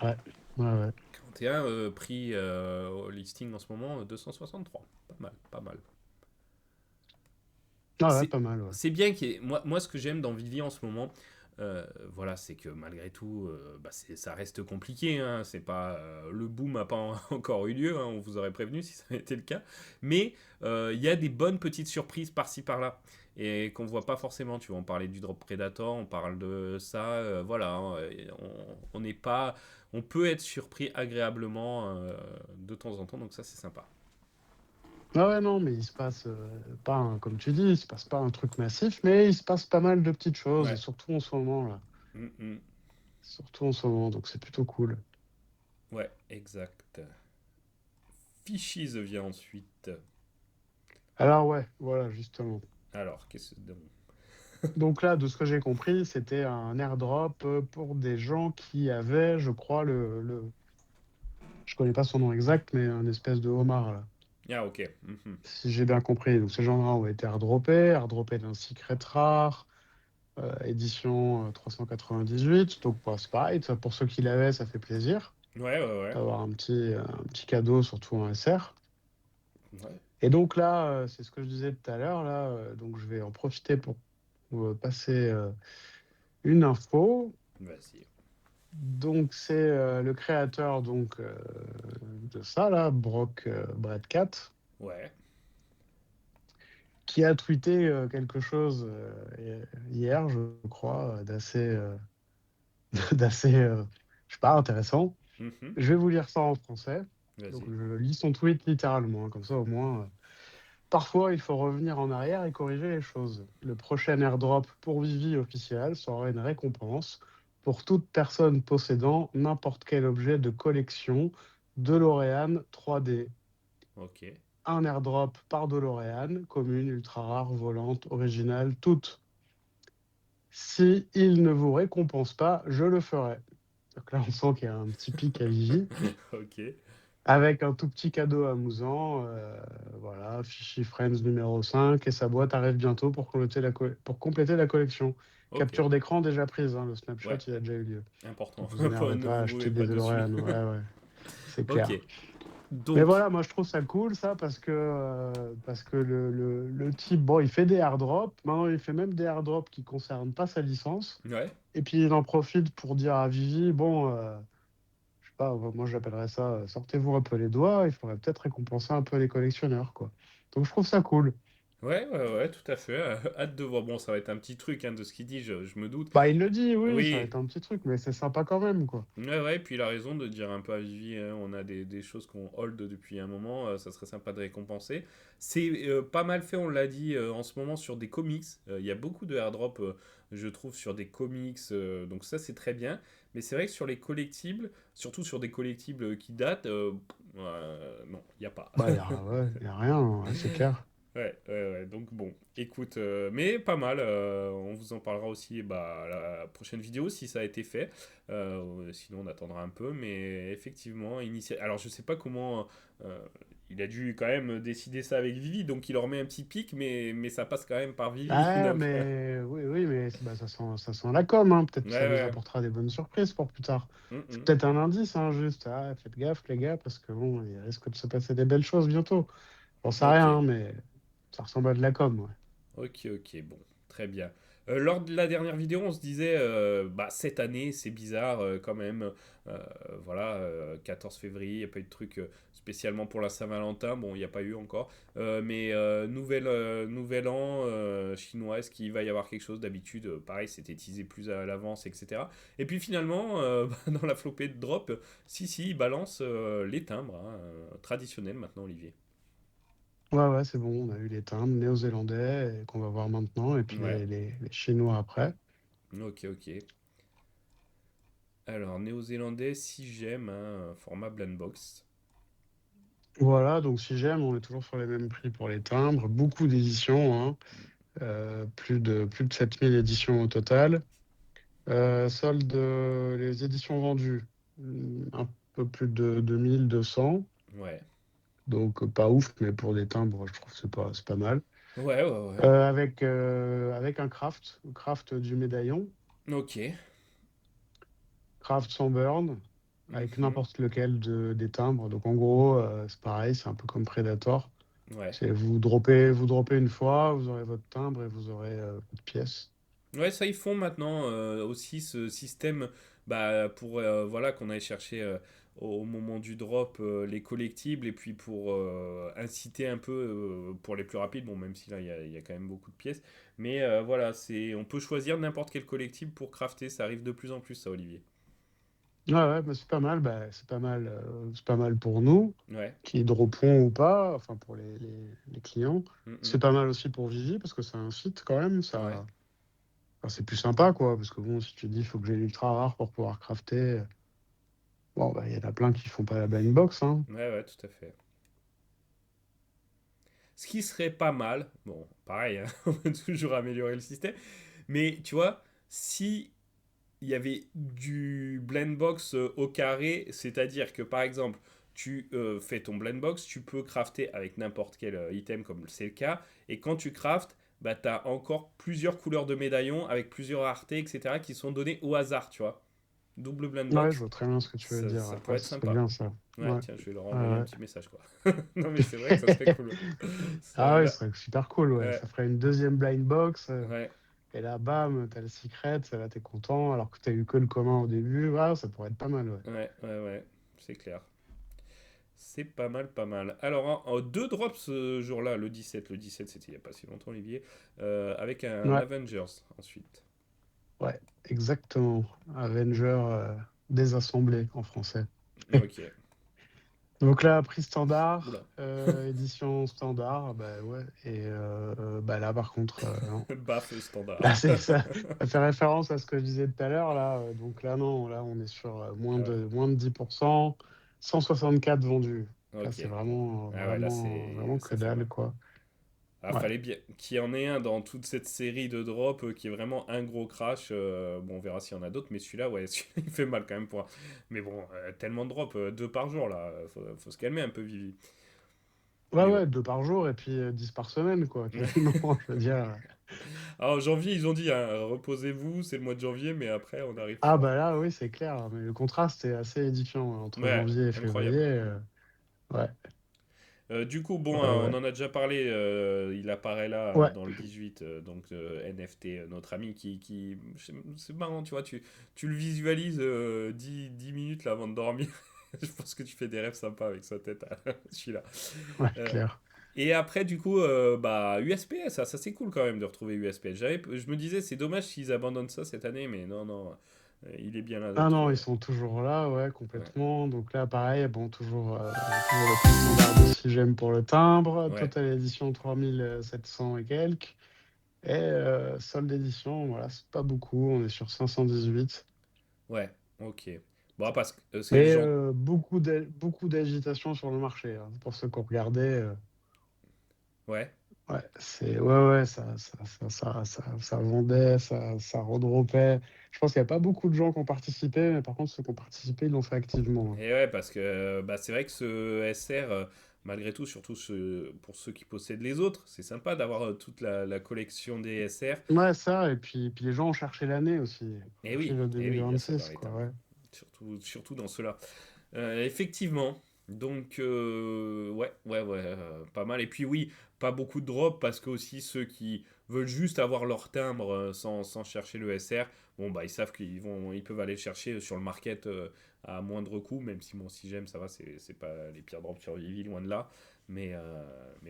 Ouais, ouais, ouais. 41, prix au listing en ce moment, 263. Pas mal, pas mal. Ah ouais, C'est pas mal, ouais. c'est bien qu'il y ait... Moi, ce que j'aime dans Vivi en ce moment, voilà, c'est que malgré tout, bah, ça reste compliqué. Hein, c'est pas, le boom n'a pas encore eu lieu, hein, on vous aurait prévenu si ça avait été le cas. Mais il y a des bonnes petites surprises par-ci par-là. Et qu'on voit pas forcément. Tu vois, on parlait du Drop Predator, on parle de ça. Voilà, hein, et on n'est pas. On peut être surpris agréablement de temps en temps, donc ça, c'est sympa. Ah ouais, non, mais il se passe pas, comme tu dis, il se passe pas un truc massif, mais il se passe pas mal de petites choses, et Ouais. surtout en ce moment, là. Mm, mm. Surtout en ce moment, donc c'est plutôt cool. Ouais, exact. Fishies vient ensuite. Alors ouais, voilà, justement. Alors, qu'est-ce donc? Donc là, de ce que j'ai compris, c'était un airdrop pour des gens qui avaient, je crois, je connais pas son nom exact, mais un espèce de homard, là. Ah, ok. Mhm. Si j'ai bien compris. Donc ces gens-là ont été airdroppés d'un secret rare, édition 398. Donc bah, c'est pareil, ça, pour ceux qui l'avaient, ça fait plaisir Ouais, ouais, ouais. d'avoir un petit cadeau, surtout en SR. Ouais. Et donc là, c'est ce que je disais tout à l'heure, là, donc je vais en profiter pour passer une info. Vas-y. Donc c'est le créateur de ça, là, Brock Bradcat, Ouais. qui a tweeté quelque chose hier, je crois, d'assez, je sais pas, intéressant. Mhm. Je vais vous lire ça en français. Donc Vas-y. je lis son tweet littéralement, hein, comme ça au moins. Parfois, il faut revenir en arrière et corriger les choses. Le prochain airdrop pour Vivi officiel sera une récompense pour toute personne possédant n'importe quel objet de collection DeLorean 3D. Ok. Un airdrop par DeLorean, commune, ultra rare, volante, originale, toute. Si il ne vous récompense pas, je le ferai. Donc là, on sent qu'il y a un petit pic à Vivi, Ok. avec un tout petit cadeau amusant. Voilà, Fishy Friends numéro 5 et sa boîte arrive bientôt pour compléter la collection. Ok. Capture d'écran déjà prise, hein, le snapshot, Ouais. il a déjà eu lieu. Important. Donc vous énervez Ne pas, vous louez achetez pas des dessus. DeLorean, ouais, ouais, c'est Ok. clair. Mais Donc. voilà, moi je trouve ça cool ça parce que le type, bon, il fait des airdrops, maintenant il fait même des airdrops qui concernent pas sa licence, Ouais. et puis il en profite pour dire à Vivi, bon, je sais pas, moi j'appellerais ça, sortez-vous un peu les doigts, il faudrait peut-être récompenser un peu les collectionneurs, quoi. Donc je trouve ça cool. Ouais, ouais, ouais, tout à fait. Hâte de voir. Bon, ça va être un petit truc hein, de ce qu'il dit, je me doute. Bah il le dit, oui, ça va Oui, être un petit truc, mais c'est sympa quand même, quoi. ouais, ouais, puis il a raison de dire un peu à Vivi, hein, on a des choses qu'on hold depuis un moment, ça serait sympa de récompenser. C'est pas mal fait, on l'a dit, en ce moment sur des comics. Il y a beaucoup de airdrop, je trouve, sur des comics, donc ça c'est très bien. Mais c'est vrai que sur les collectibles, surtout sur des collectibles qui datent, non, il n'y a pas. Bah ouais, y a rien, hein, c'est clair. Ouais, ouais, ouais. Donc bon, écoute, mais pas mal. On vous en parlera aussi bah, à la prochaine vidéo si ça a été fait. Sinon, on attendra un peu. Mais effectivement, alors je sais pas comment. Il a dû quand même décider ça avec Vivi, donc il leur met un petit pic, mais ça passe quand même par Vivi. Ah, Donc, mais oui, oui, mais bah, ça sent la com, hein. Peut-être ouais, que ça nous ouais. apportera des bonnes surprises pour plus tard. C'est Mm. peut-être un indice, hein, juste. Ah, faites gaffe, les gars, parce que bon, il risque de se passer des belles choses bientôt. J'en sais Ok. rien, hein, mais ça ressemble à de la com, ouais. Ok, ok, bon, très bien. Lors de la dernière vidéo, on se disait, bah, cette année, c'est bizarre quand même. Euh, voilà, 14 février, il n'y a pas eu de truc spécialement pour la Saint-Valentin. Bon, il n'y a pas eu encore. Mais nouvel an chinois, est-ce qu'il va y avoir quelque chose d'habitude? Pareil, c'était teasé plus à l'avance, etc. Et puis finalement, dans la flopée de drop, si, il balance les timbres hein, traditionnels maintenant, Olivier. Ouais, c'est bon, on a eu les timbres néo-zélandais qu'on va voir maintenant, et puis Ouais, les Chinois après. ok, ok. Alors, néo-zélandais, si j'aime, un format blind box. Voilà, donc si j'aime, on est toujours sur les mêmes prix pour les timbres. Beaucoup d'éditions, hein. Plus de 7000 éditions au total. Solde, les éditions vendues, un peu plus de 2200. Ouais. Donc pas ouf, mais pour des timbres, je trouve que c'est pas mal. Ouais, ouais, ouais. Avec un craft du médaillon, Ok. craft sans burn, avec Mhm. n'importe lequel des timbres. Donc en gros, c'est pareil, c'est un peu comme Predator. Ouais. C'est vous droppez une fois, vous aurez votre timbre et vous aurez votre pièce. Ouais, ça ils font maintenant aussi ce système pour voilà qu'on aille chercher au moment du drop les collectibles et puis pour inciter un peu pour les plus rapides, bon même si là il y a quand même beaucoup de pièces, mais voilà, on peut choisir n'importe quel collectible pour crafter, ça arrive de plus en plus ça Olivier. Ouais, bah, c'est pas mal. C'est pas mal pour nous, Ouais. qui dropons ou pas, enfin pour les clients. Mhm. C'est pas mal aussi pour Vivi, parce que c'est un site quand même. Ouais. Enfin, c'est plus sympa, quoi. Parce que bon, si tu dis, il faut que j'ai l'ultra rare pour pouvoir crafter, bon, bah, il y en a plein qui font pas la blind box, hein. Ouais, ouais, tout à fait. Ce qui serait pas mal, bon, pareil, hein, on peut toujours améliorer le système, mais tu vois, si il y avait du blend box au carré, c'est-à-dire que par exemple, tu fais ton blend box, tu peux crafter avec n'importe quel item comme c'est le cas, et quand tu craftes, bah, tu as encore plusieurs couleurs de médaillons avec plusieurs raretés, etc., qui sont données au hasard, tu vois. Double blend Ouais, je box, vois très bien ce que tu veux dire. ça Ouais, pourrait être ce serait sympa. bien, ça. Ouais, Ouais. tiens, je vais leur Ouais, envoyer un ouais. petit message, quoi. Non, mais c'est vrai que ça serait cool. Ah Ça, ouais, là, ce serait super cool, ouais. ouais, Ça ferait une deuxième blind box. ouais, Et là, bam, t'as le secret, ça là, t'es content, alors que t'as eu que le commun au début. Ouais, ça pourrait être pas mal, ouais. ouais, c'est clair. C'est pas mal, pas mal. Alors, deux drops ce jour-là, le 17. Le 17, c'était il n'y a pas si longtemps, Olivier. Avec un Ouais, Avengers ensuite. ouais, exactement. Avenger désassemblé en français. Ok. Donc là, prix standard, Oula. édition standard, bah ouais. Et bah là, par contre, non. Baf standard. Là, c'est ça. Ça fait référence à ce que je disais tout à l'heure. Là, donc là, non, là, on est sur Ah ouais. moins de 10%, 164 vendus. Là, Ok. c'est vraiment, Ah ouais, là, vraiment que ça fait dalle, mal. quoi. Ah, Ouais. fallait bien qu'il y en ait un dans toute cette série de drops qui est vraiment un gros crash. Bon, on verra s'il y en a d'autres, mais celui-là, ouais, celui-là, il fait mal quand même pour. Mais bon, tellement de drops, deux par jour là. Faut se calmer un peu, Vivi. Ouais, Mais bon. ouais, 2 par jour et puis 10 par semaine, quoi, quasiment. Je veux dire. Alors, janvier, ils ont dit, hein, reposez-vous, c'est le mois de janvier, mais après, on arrive Ah, fort. bah là, oui, c'est clair. Mais le contraste est assez édifiant entre Ouais, janvier et février. incroyable. Ouais, Du coup, bon, ouais, on ouais. en a déjà parlé, il apparaît là Ouais, dans le 18, donc NFT, notre ami c'est marrant, tu vois, tu le visualises 10 minutes là, avant de dormir. Je pense que tu fais des rêves sympas avec sa tête, celui-là. ouais, Euh, clair. et après, du coup, USPS, ça c'est cool quand même de retrouver USPS. Je me disais, c'est dommage s'ils abandonnent ça cette année, mais non, non, il est bien là Ah d'être. non, ils sont toujours là, ouais, Ouais, complètement. Donc là, pareil, bon, toujours le prix standard de 6 gemmes pour le timbre, ouais, Total édition 3700 et quelques. Et solde édition, voilà, c'est pas beaucoup, on est sur 518. ouais, ok. Bon, parce que c'est le Mais genre. beaucoup d'agitation sur le marché, hein. Pour ceux qui ont regardé, Ouais. ouais, ça vendait, ça redropait. Je pense qu'il n'y a pas beaucoup de gens qui ont participé, mais par contre, ceux qui ont participé, ils l'ont fait activement, hein. Et ouais, parce que c'est vrai que ce SR, malgré tout, surtout pour ceux qui possèdent les autres, c'est sympa d'avoir toute la collection des SR. Ouais, ça, et puis les gens ont cherché l'année aussi. Après le Et oui, il y a ça dans 2026, les quoi, timbres. ouais. Surtout dans ceux-là. Effectivement. Donc, ouais, pas mal. Et puis oui, pas beaucoup de drops parce que aussi ceux qui veulent juste avoir leur timbre sans chercher le SR, bon, bah, ils savent ils peuvent aller le chercher sur le market à moindre coût, même si bon, si j'aime, ça va, c'est pas les pires drops sur Vivi, loin de là. Mais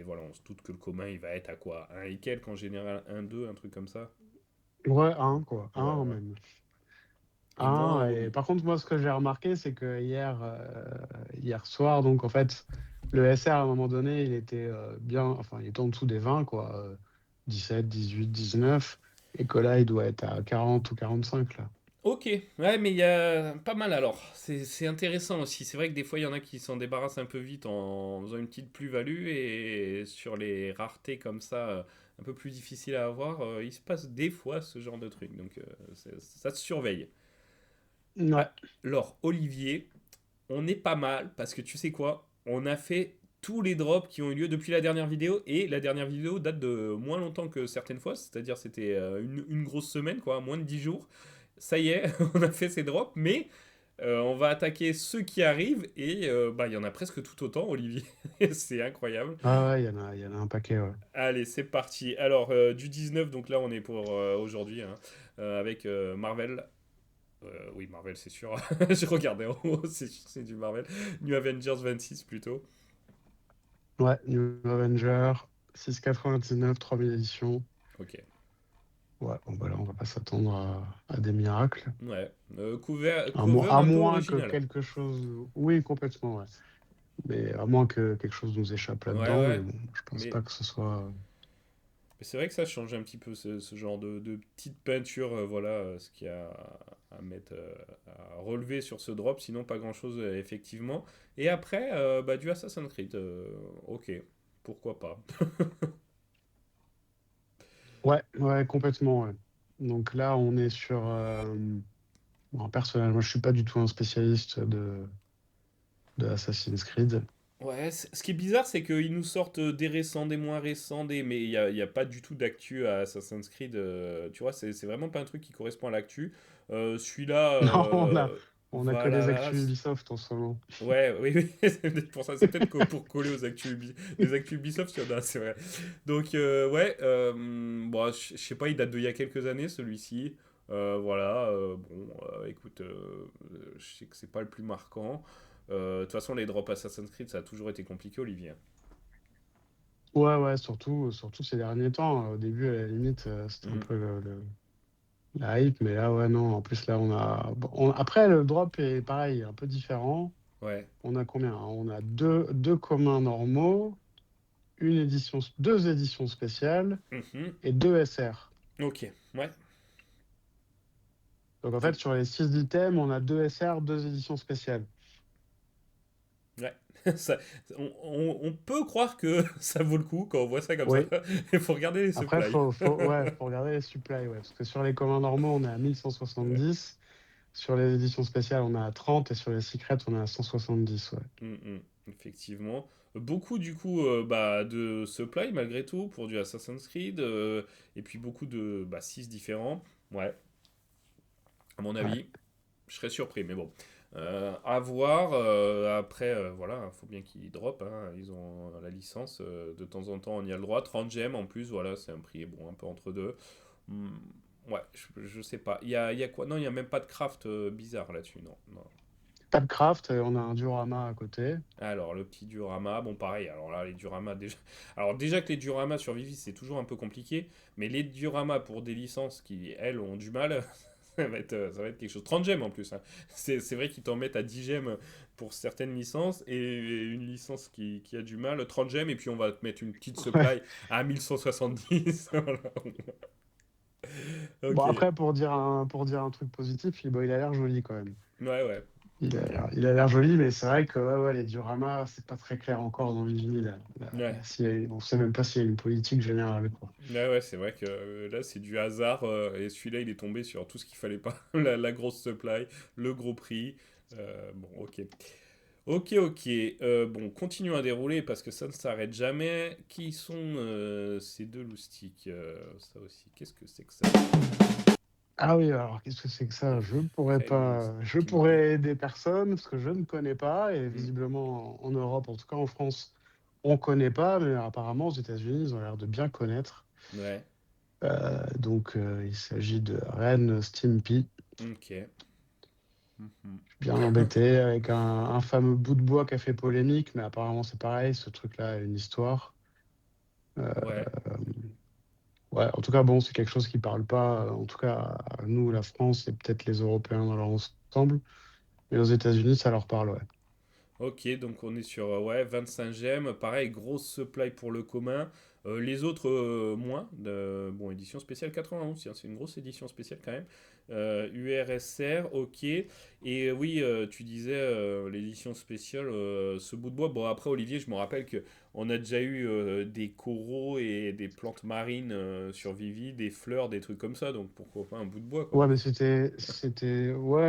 voilà, on se doute que le commun, il va être à quoi? Un et quelques en général, un 2 un truc comme ça. Ouais, un, quoi, Ouais, un ouais. même. Et moi, Un, et par contre, moi, ce que j'ai remarqué, c'est que hier soir, donc en fait, Le SR, à un moment donné, il était bien, enfin, il était en dessous des 20, quoi. 17, 18, 19. Et que là, il doit être à 40 ou 45, là. Ok, ouais, mais il y a pas mal alors. C'est intéressant aussi. C'est vrai que des fois, il y en a qui s'en débarrassent un peu vite en faisant une petite plus-value et sur les raretés comme ça, un peu plus difficiles à avoir, il se passe des fois ce genre de truc. Donc, ça se surveille. Ouais. Alors, Olivier, on est pas mal parce que tu sais quoi? On a fait tous les drops qui ont eu lieu depuis la dernière vidéo et la dernière vidéo date de moins longtemps que certaines fois, c'est-à-dire c'était une grosse semaine, quoi, moins de 10 jours. Ça y est, on a fait ces drops, mais on va attaquer ceux qui arrivent et bah, il y en a presque tout autant, Olivier. C'est incroyable. Ah ouais, il y en a un paquet, ouais. Allez, c'est parti. Alors, du 19, donc là on est pour aujourd'hui, hein, avec Marvel. Oui, Marvel, c'est sûr. J'ai regardé en haut, c'est sûr, c'est du Marvel. New Avengers 26 plutôt. Ouais, New Avenger, 6,99, 3000 éditions. Ok. Ouais, bon, bah là, on va pas s'attendre à des miracles. Ouais. Cover, À, mo- cover à un peu moins que original. quelque chose. Oui, complètement, ouais. Mais à moins que quelque chose nous échappe Ouais, là-dedans. Mais ouais. bon, je pense Mais, pas que ce soit. mais c'est vrai que ça change un petit peu ce genre de petite peinture, voilà, ce qu'il y a à mettre, à relever sur ce drop. Sinon, pas grand-chose, effectivement. Et après, bah, du Assassin's Creed. Ok. Pourquoi pas. Ouais, ouais, complètement, ouais. Donc là, on est sur. Bon, personnellement, je suis pas du tout un spécialiste de Assassin's Creed. Ouais, ce qui est bizarre, c'est qu'ils nous sortent des récents, des moins récents, mais il y a pas du tout d'actu à Assassin's Creed. Tu vois, c'est vraiment pas un truc qui correspond à l'actu. Celui-là, Non, on a que les Valhalla, actus Ubisoft en ce moment. ouais, oui, oui, c'est peut-être pour ça. C'est peut-être pour coller aux les actus Ubisoft, il y en a, c'est vrai. Donc, ouais, bon, je sais pas, il date d'il y a quelques années, celui-ci. Voilà, bon, écoute, je sais que c'est pas le plus marquant. De toute façon, les drops Assassin's Creed, ça a toujours été compliqué, Olivier. Ouais, ouais, surtout ces derniers temps. Au début, à la limite, c'était un Mhm. peu la hype, mais là, ouais, non. En plus, là, bon, après, le drop est pareil, un peu différent. Ouais. On a combien? On a deux communs normaux, deux éditions spéciales Mhm. et deux SR. Ok, ouais. Donc, en fait, Donc, sur les 6 items, on a deux SR, deux éditions spéciales. ouais. Ça, on peut croire que ça vaut le coup quand on voit ça comme ça. Oui. Il faut regarder les Après, supplies. ouais, faut regarder les supplies, ouais, parce que sur les communs normaux, on est à 1170. Sur les éditions spéciales, on est à 30 et sur les secrets, on est à 170, ouais. Effectivement. Beaucoup du coup bah, de supply malgré tout pour du Assassin's Creed et puis beaucoup de 6 différents. Ouais, à mon Ouais. avis, je serais surpris, mais bon. À voir. Après, voilà, il faut bien qu'ils drop. Hein. Ils ont la licence. De temps en temps, on y a le droit. 30 gemmes en plus, voilà, c'est un prix bon, un peu entre deux. Hmm, ouais, je sais pas. Il y a quoi? Non, il n'y a même pas de craft bizarre là-dessus. Non, non. Tabcraft, on a un diorama à côté. Alors, le petit diorama, bon, pareil. Alors là, les dioramas, déjà. Alors, déjà que les dioramas sur Vivi, c'est toujours un peu compliqué. Mais les dioramas pour des licences qui, elles, ont du mal, ça va être quelque chose. 30 gemmes en plus. Hein. C'est vrai qu'ils t'en mettent à 10 gemmes pour certaines licences. Et une licence qui a du mal, 30 gemmes. Et puis, on va te mettre une petite Ouais. supply à 1170. Voilà. Bon, Ok. après, pour dire un truc positif, bon, il a l'air joli quand même. Ouais, ouais. Ok. Il a l'air joli, mais c'est vrai que ouais, ouais, les dioramas, c'est pas très clair encore dans Vivi. Ouais. On sait même pas s'il y a une politique générale, quoi. Ouais, ouais, c'est vrai que là, c'est du hasard. Et celui-là, il est tombé sur tout ce qu'il fallait pas. La grosse supply, le gros prix. Bon, ok. Ok, ok. Bon, continuons à dérouler parce que ça ne s'arrête jamais. Qui sont ces deux loustiques ça aussi, qu'est-ce que c'est que ça? Ah oui, alors qu'est-ce que c'est que ça? Je pourrais Fred pas. Je Stimpy. pourrais aider personne parce que je ne connais pas et Hmm, visiblement en Europe, en tout cas en France, on connaît pas, mais apparemment aux États-Unis, ils ont l'air de bien connaître. ouais, Donc il s'agit de Ren Stimpy. ok. Mhm. Bien embêté avec un fameux bout de bois qui a fait polémique, mais apparemment c'est pareil, ce truc-là a une histoire. Euh, Ouais, ouais, en tout cas, bon, c'est quelque chose qui parle pas, en tout cas à nous, la France, et peut-être les Européens dans leur ensemble, mais aux États-Unis, ça leur parle, ouais. Ok, donc on est sur ouais, 25 gemmes. Pareil, grosse supply pour le commun. Les autres, moins. Bon, édition spéciale 91, tiens, c'est une grosse édition spéciale quand même. URSR, ok. Et oui, tu disais l'édition spéciale, ce bout de bois. Bon, après, Olivier, je me rappelle que on a déjà eu des coraux et des plantes marines sur Vivi, des fleurs, des trucs comme ça. Donc pourquoi pas un bout de bois, quoi. Ouais, mais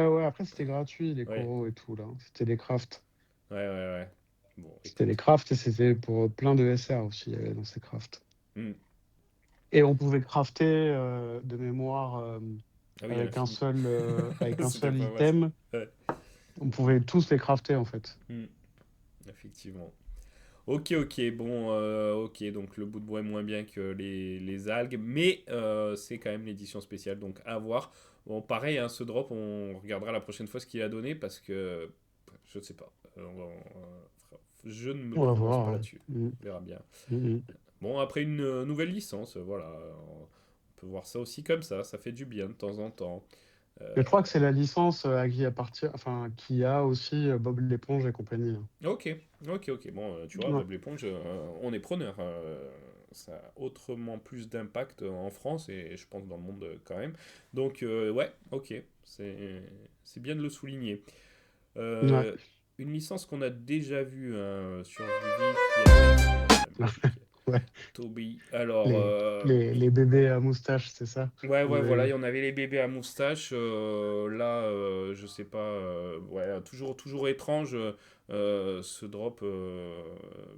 ouais, après, c'était gratuit, les Ouais, coraux et tout, là. C'était les crafts. ouais, ouais, ouais. Bon, C'était les écoute. crafts et c'était pour plein de SR aussi, il y avait dans ces crafts. Hmm. Et on pouvait crafter de mémoire Ah oui, à l'infini. avec un C'était seul pas mal ça. item. Ouais. On pouvait tous les crafter, en fait. Hmm, effectivement. Ok, ok, bon, ok, donc le bout de bois est moins bien que les algues, mais c'est quand même l'édition spéciale, donc à voir. Bon, pareil, hein, ce drop, on regardera la prochaine fois ce qu'il a donné, parce que je ne sais pas. Je ne me On va prononce voir, pas ouais. là-dessus. Mm, On verra bien. mm, mm. Bon, après une nouvelle licence, voilà, on peut voir ça aussi comme ça fait du bien de temps en temps. Mais Euh, je crois que c'est la licence à qui appartient, enfin, qui a aussi Bob l'éponge et compagnie, hein. Ok, ok, ok. Bon, tu vois, Ouais. Bob l'éponge, on est preneur. Ça a autrement plus d'impact en France et je pense dans le monde quand même. Donc, ouais, ok. C'est bien de le souligner. Ouais. Euh, une licence qu'on a déjà vue hein, sur Vivi qui avait. Magnifique. Ouais. Toby. Alors, Les bébés à moustache, c'est ça? ouais, Vous ouais, avez voilà, il y vu? en avait les bébés à moustache. Là, je sais pas. Ouais, toujours étrange ce drop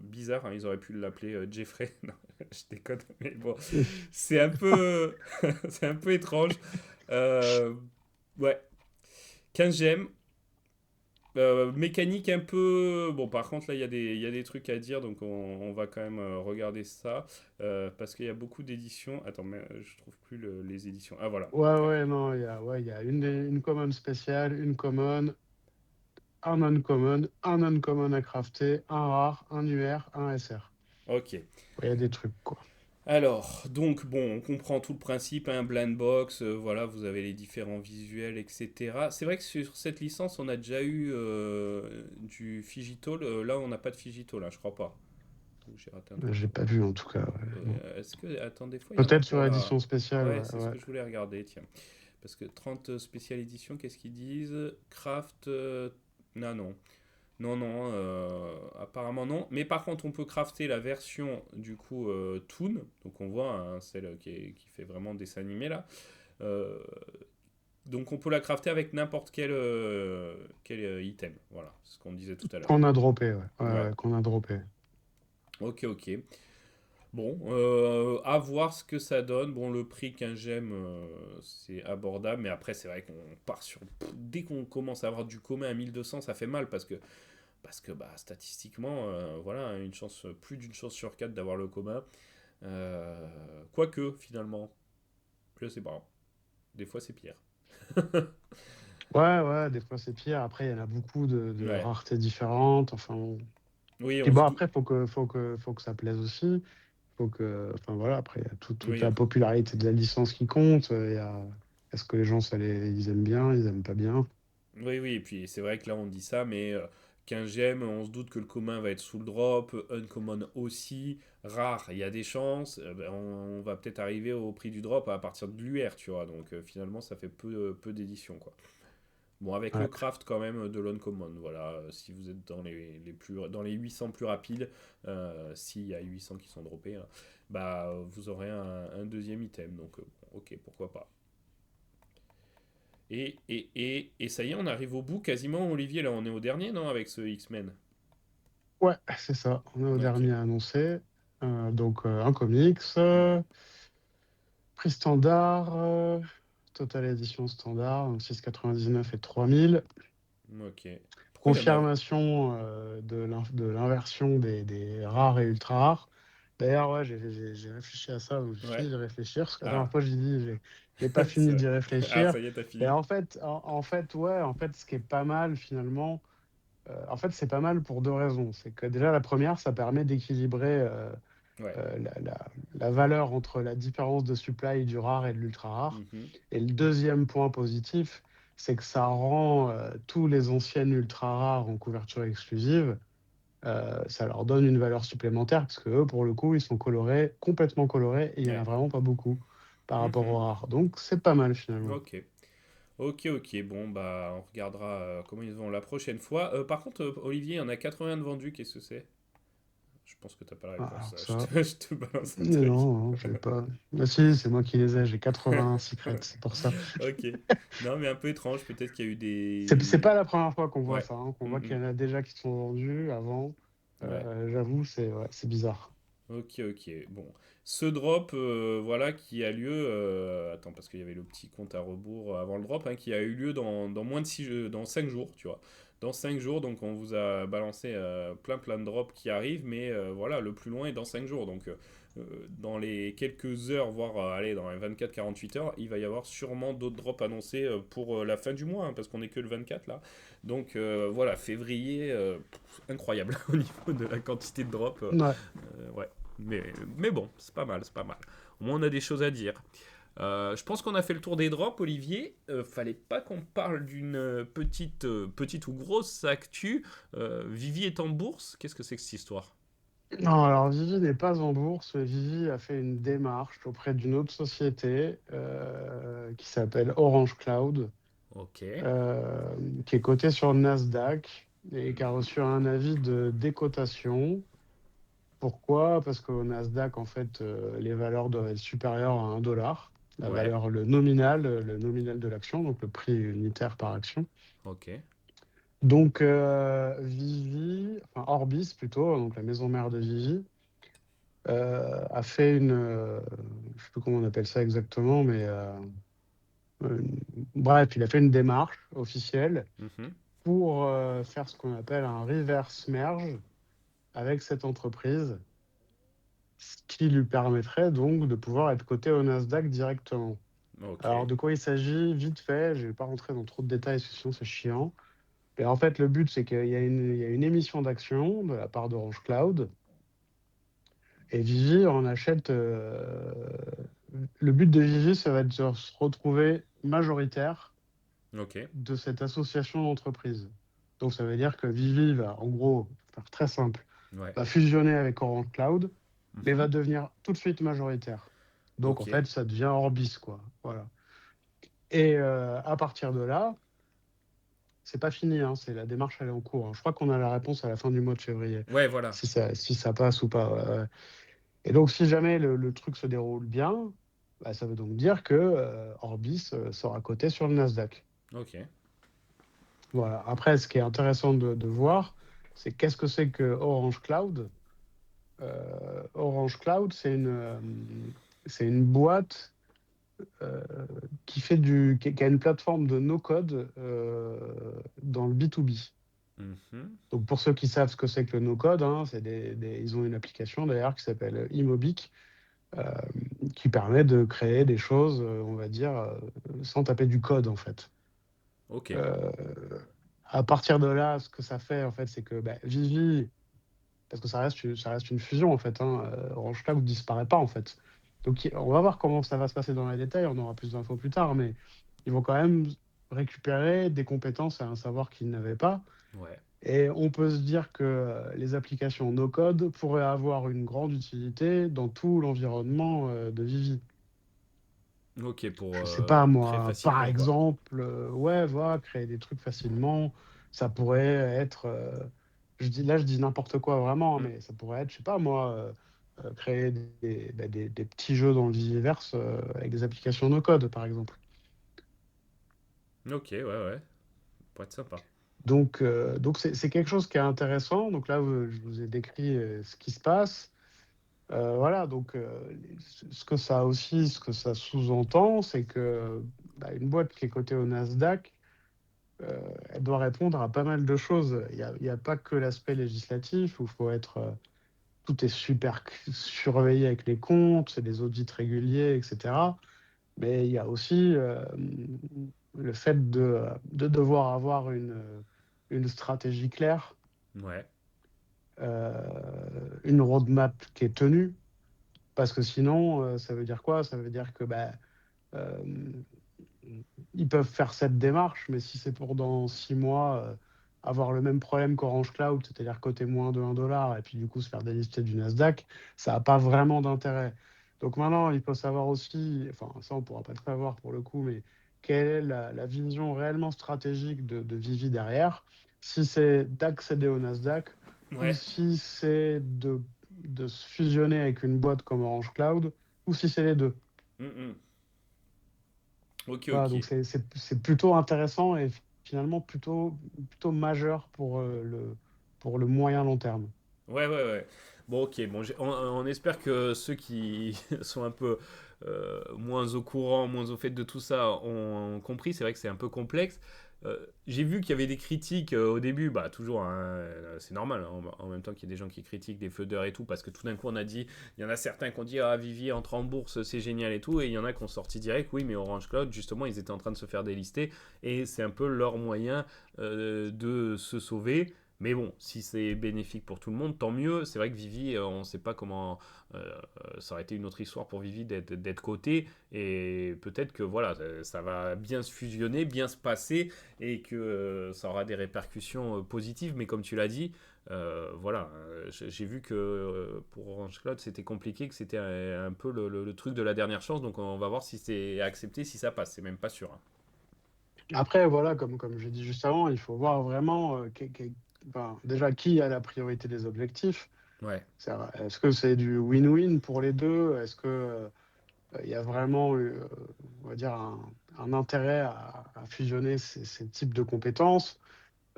bizarre, hein, ils auraient pu l'appeler Jeffrey. Non, je déconne, mais bon, c'est un peu, c'est un peu étrange. Euh, ouais, 15 gemmes. Mécanique un peu. Bon, par contre, là, il y a des trucs à dire, donc on va quand même regarder ça. Parce qu'il y a beaucoup d'éditions. Attends, mais je trouve plus les éditions. Ah, voilà. Ouais, ouais, non, il y a une common spéciale, une common, un uncommon à crafter, un rare, un UR, un SR. Ok. Ouais, il y a des trucs, quoi. Alors, donc, bon, on comprend tout le principe, un blind box, voilà, vous avez les différents visuels, etc. C'est vrai que sur cette licence, on a déjà eu du Figital. Là, on n'a pas de Figital, hein, je crois pas. Ou j'ai raté un truc. J'ai pas vu, en tout cas, ouais, non. Est-ce que. Attends, des fois, il y en a Peut-être pour sur la. édition spéciale, Ouais, ouais, c'est ce ouais. que je voulais regarder, tiens. Parce que 30 spécial édition, qu'est-ce qu'ils disent? Craft. Non, non. Non, non, apparemment non. Mais par contre, on peut crafter la version du coup Toon. Donc on voit hein, celle qui fait vraiment dessin animé là. Euh, donc on peut la crafter avec n'importe quel item. Voilà, c'est ce qu'on disait tout à l'heure. Qu'on a droppé, ouais. Ouais, Ouais, ouais, qu'on a droppé. ok, ok. Bon, à voir ce que ça donne. Bon, le prix qu'un gemme, c'est abordable. Mais après, c'est vrai qu'on part sur. Dès qu'on commence à avoir du commun à 1200, ça fait mal parce que bah, statistiquement, voilà, une chance, plus d'une chance sur quatre d'avoir le commun. Quoique, finalement, je sais pas. Des fois, c'est pire. Ouais, ouais, des fois c'est pire. Après, il y en a beaucoup de Ouais. raretés différentes. Enfin, Oui, puis on se bon, doute. après, faut que ça plaise aussi. Enfin voilà, après, il y a toute Oui, la popularité de la licence qui compte. Il y a, est-ce que les gens, ils aiment bien, ils aiment pas bien? oui, oui. Et puis, c'est vrai que là, on dit ça, mais 15 gemmes, on se doute que le commun va être sous le drop. Uncommon aussi. Rare, il y a des chances. Ben, on va peut-être arriver au prix du drop à partir de l'UR, tu vois. Donc, finalement, ça fait peu d'éditions, quoi. Bon, avec le Ouais. craft quand même de l'uncommon, voilà, si vous êtes dans dans les 800 plus rapides, s'il y a 800 qui sont droppés, hein, bah vous aurez un deuxième item, donc bon, ok, pourquoi pas. Et ça y est, on arrive au bout quasiment, Olivier, là on est au dernier, non, avec ce X-Men. Ouais, c'est ça. On est au Ok, dernier annoncé. Donc, un comics, ouais, prix standard, total édition standard, donc 6,99 et 3000. ok. Pourquoi il y en a... Confirmation de l'inversion des rares et ultra rares. D'ailleurs, ouais, j'ai réfléchi à ça, donc j'ai fini Ouais, de réfléchir, parce que la dernière ah, fois, j'ai dit, j'ai pas fini d'y ah, réfléchir. ça y est, t'as Et fini. en fait, ouais, en fait, ce qui est pas mal, finalement, en fait, c'est pas mal pour deux raisons. C'est que déjà, la première, ça permet d'équilibrer Ouais, euh, la, la- la valeur entre la différence de supply du rare et de l'ultra rare. mhm, Et le deuxième point positif, c'est que ça rend tous les anciennes ultra rares en couverture exclusive, ça leur donne une valeur supplémentaire parce que eux, pour le coup, ils sont colorés, complètement colorés, et il y en a Ouais. vraiment pas beaucoup par rapport Mhm. aux rares. Donc c'est pas mal finalement. Ok. Ok, ok. Bon, bah, on regardera comment ils vont la prochaine fois. Par contre, Olivier, il y en a 80 de vendus. Qu'est-ce que c'est? Je pense que t'as pas la Ah, réponse. alors ça, Je te balance un mais truc. non, non, j'ai pas. Ah si, c'est moi qui les ai, j'ai 81 secrets, c'est pour ça. Ok. Non, mais un peu étrange. Peut-être qu'il y a eu C'est des. pas la première fois qu'on voit Ouais. ça, hein, qu'on voit qu'il y Mhm. en a déjà qui sont vendus avant. Ouais. J'avoue, c'est ouais, c'est bizarre. Ok, ok. Bon. Ce drop, voilà, qui a lieu. Attends, parce qu'il y avait le petit compte à rebours avant le drop, hein, qui a eu lieu dans moins de 6 dans 5 jours, tu vois. Dans 5 jours, donc on vous a balancé plein de drops qui arrivent, mais voilà, le plus loin est dans 5 jours. Donc dans les quelques heures, voire allez, dans les 24-48 heures, il va y avoir sûrement d'autres drops annoncés pour la fin du mois, hein, parce qu'on est que le 24 là. Donc voilà, février, incroyable au niveau de la quantité de drops. Ouais. Ouais. Mais bon, c'est pas mal, c'est pas mal. Au moins, on a des choses à dire. Je pense qu'on a fait le tour des drops, Olivier. Fallait pas qu'on parle d'une petite ou grosse actu. Vivi est en bourse. Qu'est-ce que c'est que cette histoire? Non, alors Vivi n'est pas en bourse. Vivi a fait une démarche auprès d'une autre société qui s'appelle Orange Cloud, Ok. euh, qui est cotée sur le Nasdaq et qui a Mhm. reçu un avis de décotation. Pourquoi? Parce qu'au Nasdaq, en fait, les valeurs doivent être supérieures à 1 dollar, la Ouais. valeur, le nominal de l'action, donc le prix unitaire par action. Ok. Donc, Vivi, enfin Orbis plutôt, donc la maison mère de Vivi, a fait je sais plus comment on appelle ça exactement, mais euh, bref, il a fait une démarche officielle Mhm. pour faire ce qu'on appelle un reverse merge avec cette entreprise, ce qui lui permettrait donc de pouvoir être coté au Nasdaq directement. Ok. Alors, de quoi il s'agit? Vite fait, je ne vais pas rentrer dans trop de détails, parce que sinon c'est chiant. Et en fait, le but, c'est qu'il y a une émission d'actions de la part d'Orange Cloud. Et Vivi en achète. Le but de Vivi, ça va être de se retrouver majoritaire Ok. de cette association d'entreprises. Donc, ça veut dire que Vivi va, en gros, pour faire très simple, Ouais. va fusionner avec Orange Cloud, mais Mhm. va devenir tout de suite majoritaire. Donc, en Ok. fait, ça devient Orbis, quoi. Voilà. Et à partir de là, c'est pas fini, hein, c'est la démarche, elle est en cours, hein. Je crois qu'on a la réponse à la fin du mois de février, Ouais, voilà. si ça passe ou pas. Ouais, ouais. Et donc, si jamais le truc se déroule bien, bah, ça veut donc dire que Orbis sera coté sur le Nasdaq. Ok. Voilà. Après, ce qui est intéressant de voir, c'est qu'est-ce que c'est que Orange Cloud. Orange Cloud, c'est une boîte qui fait qui a une plateforme de no-code dans le B2B. Mhm. Donc, pour ceux qui savent ce que c'est que le no-code, hein, ils ont une application d'ailleurs qui s'appelle Imobic, euh, qui permet de créer des choses, on va dire, sans taper du code, en fait. Ok. Euh, à partir de là, ce que ça fait, en fait, c'est que bah, Vivi, parce que ça reste une fusion, en fait, hein, Orange Cloud ne disparaît pas, en fait. Donc, on va voir comment ça va se passer dans les détails, on aura plus d'infos plus tard, mais ils vont quand même récupérer des compétences et un savoir qu'ils n'avaient pas. Ouais. Et on peut se dire que les applications no-code pourraient avoir une grande utilité dans tout l'environnement de Vivi. Ok, pour Je sais pas très moi, par facilement, quoi. exemple, ouais, voilà, créer des trucs facilement. Ça pourrait être, je dis n'importe quoi vraiment, hein, Hmm. mais ça pourrait être, je sais pas moi, créer des petits jeux dans le Viviverse avec des applications no-code, par exemple. Ok, ouais, ouais. Pour être sympa. Donc c'est quelque chose qui est intéressant. Donc là, je vous ai décrit ce qui se passe. Voilà, donc ce que ça aussi, ce que ça sous-entend, c'est que bah, une boîte qui est cotée au Nasdaq, elle doit répondre à pas mal de choses. Il y a pas que l'aspect législatif où faut être, tout est super surveillé avec les comptes, c'est des audits réguliers, etc. Mais il y a aussi le fait de devoir avoir une stratégie claire, Ouais. une roadmap qui est tenue, parce que sinon, ça veut dire quoi? Ça veut dire que bah, euh, ils peuvent faire cette démarche, mais si c'est pour dans 6 mois avoir le même problème qu'Orange Cloud, c'est-à-dire coter moins de 1 dollar et puis du coup se faire délister du Nasdaq, ça n'a pas vraiment d'intérêt. Donc maintenant, il faut savoir aussi, enfin ça on ne pourra pas le savoir pour le coup, mais quelle est la vision réellement stratégique de Vivi derrière, si c'est d'accéder au Nasdaq ou Ouais. si c'est de se fusionner avec une boîte comme Orange Cloud, ou si c'est les deux. Mhm. Ok, Voilà, ok. donc c'est plutôt intéressant et finalement plutôt majeur pour le moyen long terme. Ouais, ouais, ouais. Bon, ok. Bon, on espère que ceux qui sont un peu moins au courant, moins au fait de tout ça, ont compris. C'est vrai que c'est un peu complexe. J'ai vu qu'il y avait des critiques au début, bah toujours, hein, c'est normal, hein, en même temps qu'il y a des gens qui critiquent des feudeurs et tout, parce que tout d'un coup on a dit, il y en a certains qui ont dit, ah Vivi entre en bourse, c'est génial et tout, et il y en a qui ont sorti direct, oui mais Orange Cloud, justement, ils étaient en train de se faire délister, et c'est un peu leur moyen de se sauver. Mais bon, si c'est bénéfique pour tout le monde, tant mieux. C'est vrai que Vivi, on ne sait pas comment. Ça aurait été une autre histoire pour Vivi d'être coté. Et peut-être que voilà, ça va bien se fusionner, bien se passer. Et que ça aura des répercussions positives. Mais comme tu l'as dit, voilà. J'ai vu que pour Orange Cloud, c'était compliqué, que c'était un peu le truc de la dernière chance. Donc on va voir si c'est accepté, si ça passe. C'est même pas sûr, hein. Après, voilà, comme j'ai dit juste avant, il faut voir vraiment enfin, déjà qui a la priorité des objectifs. Ouais. Est-ce que c'est du win-win pour les deux? Est-ce que il y a vraiment, on va dire, un intérêt à fusionner ces types de compétences?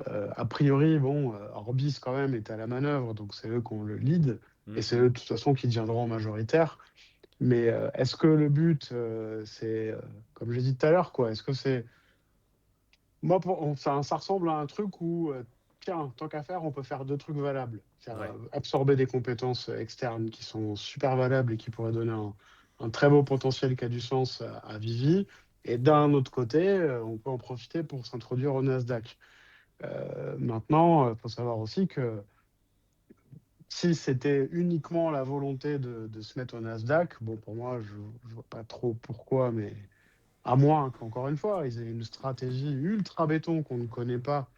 A priori, bon, Orbis quand même est à la manœuvre, donc c'est eux qui ont le lead, et c'est eux Mhm. de toute façon qui deviendront majoritaires. Mais est-ce que le but, c'est, comme j'ai dit tout à l'heure, quoi, est-ce que c'est... Moi, ça ressemble à un truc où, tiens, tant qu'à faire, on peut faire deux trucs valables. Ouais. Absorber des compétences externes qui sont super valables et qui pourraient donner un très beau potentiel qui a du sens à Vivi. Et d'un autre côté, on peut en profiter pour s'introduire au Nasdaq. Maintenant, il faut savoir aussi que si c'était uniquement la volonté de se mettre au Nasdaq, bon, pour moi, je ne vois pas trop pourquoi, mais à moins qu'encore une fois, ils aient une stratégie ultra béton qu'on ne connaît pas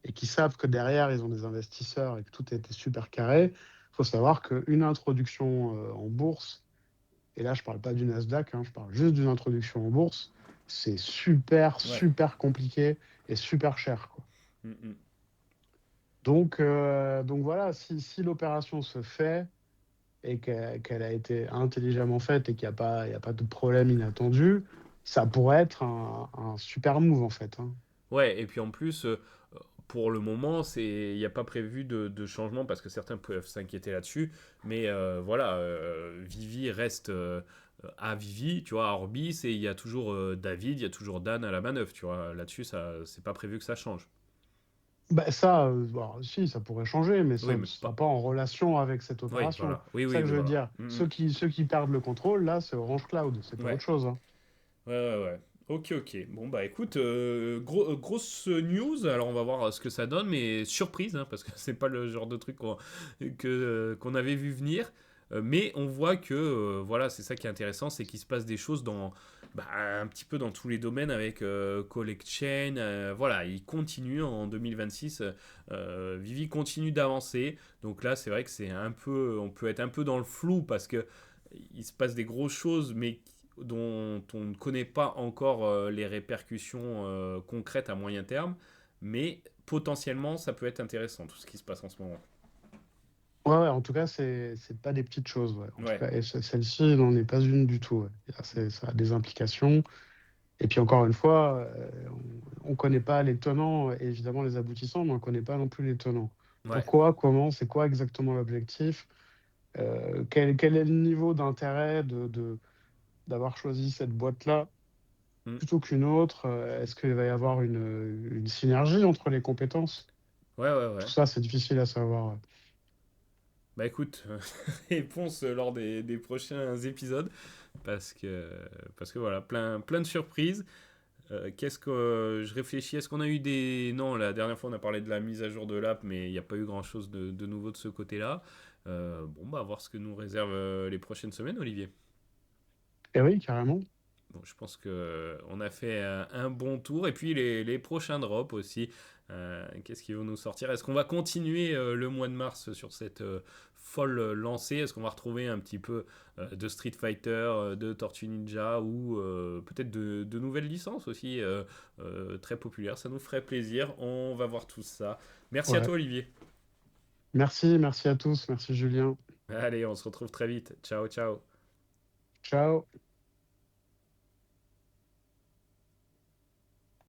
et qui savent que derrière, ils ont des investisseurs et que tout a été super carré. Il faut savoir qu'une introduction en bourse, et là, je ne parle pas du Nasdaq, hein, je parle juste d'une introduction en bourse, c'est super, Ouais. super compliqué et super cher, quoi. Mhm. Donc voilà, si l'opération se fait et qu'elle a été intelligemment faite et qu'il n'y a pas de problème inattendu, ça pourrait être un super move en fait, hein. Ouais, et puis en plus, pour le moment, il n'y a pas prévu de changement parce que certains peuvent s'inquiéter là-dessus. Mais voilà, Vivi reste à Vivi, tu vois, à Orbis, et il y a toujours David, il y a toujours Dan à la manœuvre, tu vois. Là-dessus, ça, c'est pas prévu que ça change. Bah, ça, bon, si, ça pourrait changer, mais Oui, ça ne mais sera pas. pas en relation avec cette Oui, opération. voilà. Oui, C'est oui, ça que oui, je veux voilà. dire. Mhm. Ceux qui perdent le contrôle, là, c'est Orange Cloud, c'est pas Ouais. autre chose, hein. Ouais, ouais, ouais. Ok, ok. Bon, bah écoute, grosse news. Alors, on va voir ce que ça donne, mais surprise, hein, parce que c'est pas le genre de truc qu'on avait vu venir. Mais on voit que, voilà, c'est ça qui est intéressant, c'est qu'il se passe des choses bah, un petit peu dans tous les domaines avec Collect Chain. Voilà, il continue en 2026. Vivi continue d'avancer. Donc là, c'est vrai que on peut être un peu dans le flou parce que il se passe des grosses choses, mais dont on ne connaît pas encore les répercussions concrètes à moyen terme, mais potentiellement ça peut être intéressant tout ce qui se passe en ce moment. Ouais, ouais, en tout cas, c'est pas des petites choses, ouais. En tout Ouais, cas, et celle-ci n'en est pas une du tout, ouais. Là, ça a des implications. Et puis encore une fois, on ne connaît pas les tenants, et évidemment les aboutissants, mais on ne connaît pas non plus les tenants. ouais. Pourquoi, comment, c'est quoi exactement l'objectif? Quel est le niveau d'intérêt d'avoir choisi cette boîte-là Mm. plutôt qu'une autre? Est-ce qu'il va y avoir une synergie entre les compétences? Ouais, ouais, Tout ouais. ça, c'est difficile à savoir. Bah écoute, réponse lors des prochains épisodes, parce que, parce que voilà, plein de surprises. Qu'est-ce que je réfléchis? Est-ce qu'on a eu des... Non, la dernière fois on a parlé de la mise à jour de l'app, mais il n'y a pas eu grand-chose de nouveau de ce côté-là. Bon, bah, à voir ce que nous réserve les prochaines semaines, Olivier. Et oui, carrément. Bon, je pense que on a fait un bon tour. Et puis les prochains drops aussi. Qu'est-ce qu'ils vont nous sortir? Est-ce qu'on va continuer le mois de mars sur cette folle lancée? Est-ce qu'on va retrouver un petit peu de Street Fighter, de Tortue Ninja ou peut-être de nouvelles licences aussi très populaires? Ça nous ferait plaisir. On va voir tout ça. Merci à Ouais. toi, Olivier. Merci à tous. Merci Julien. Allez, on se retrouve très vite. Ciao, ciao. Ciao.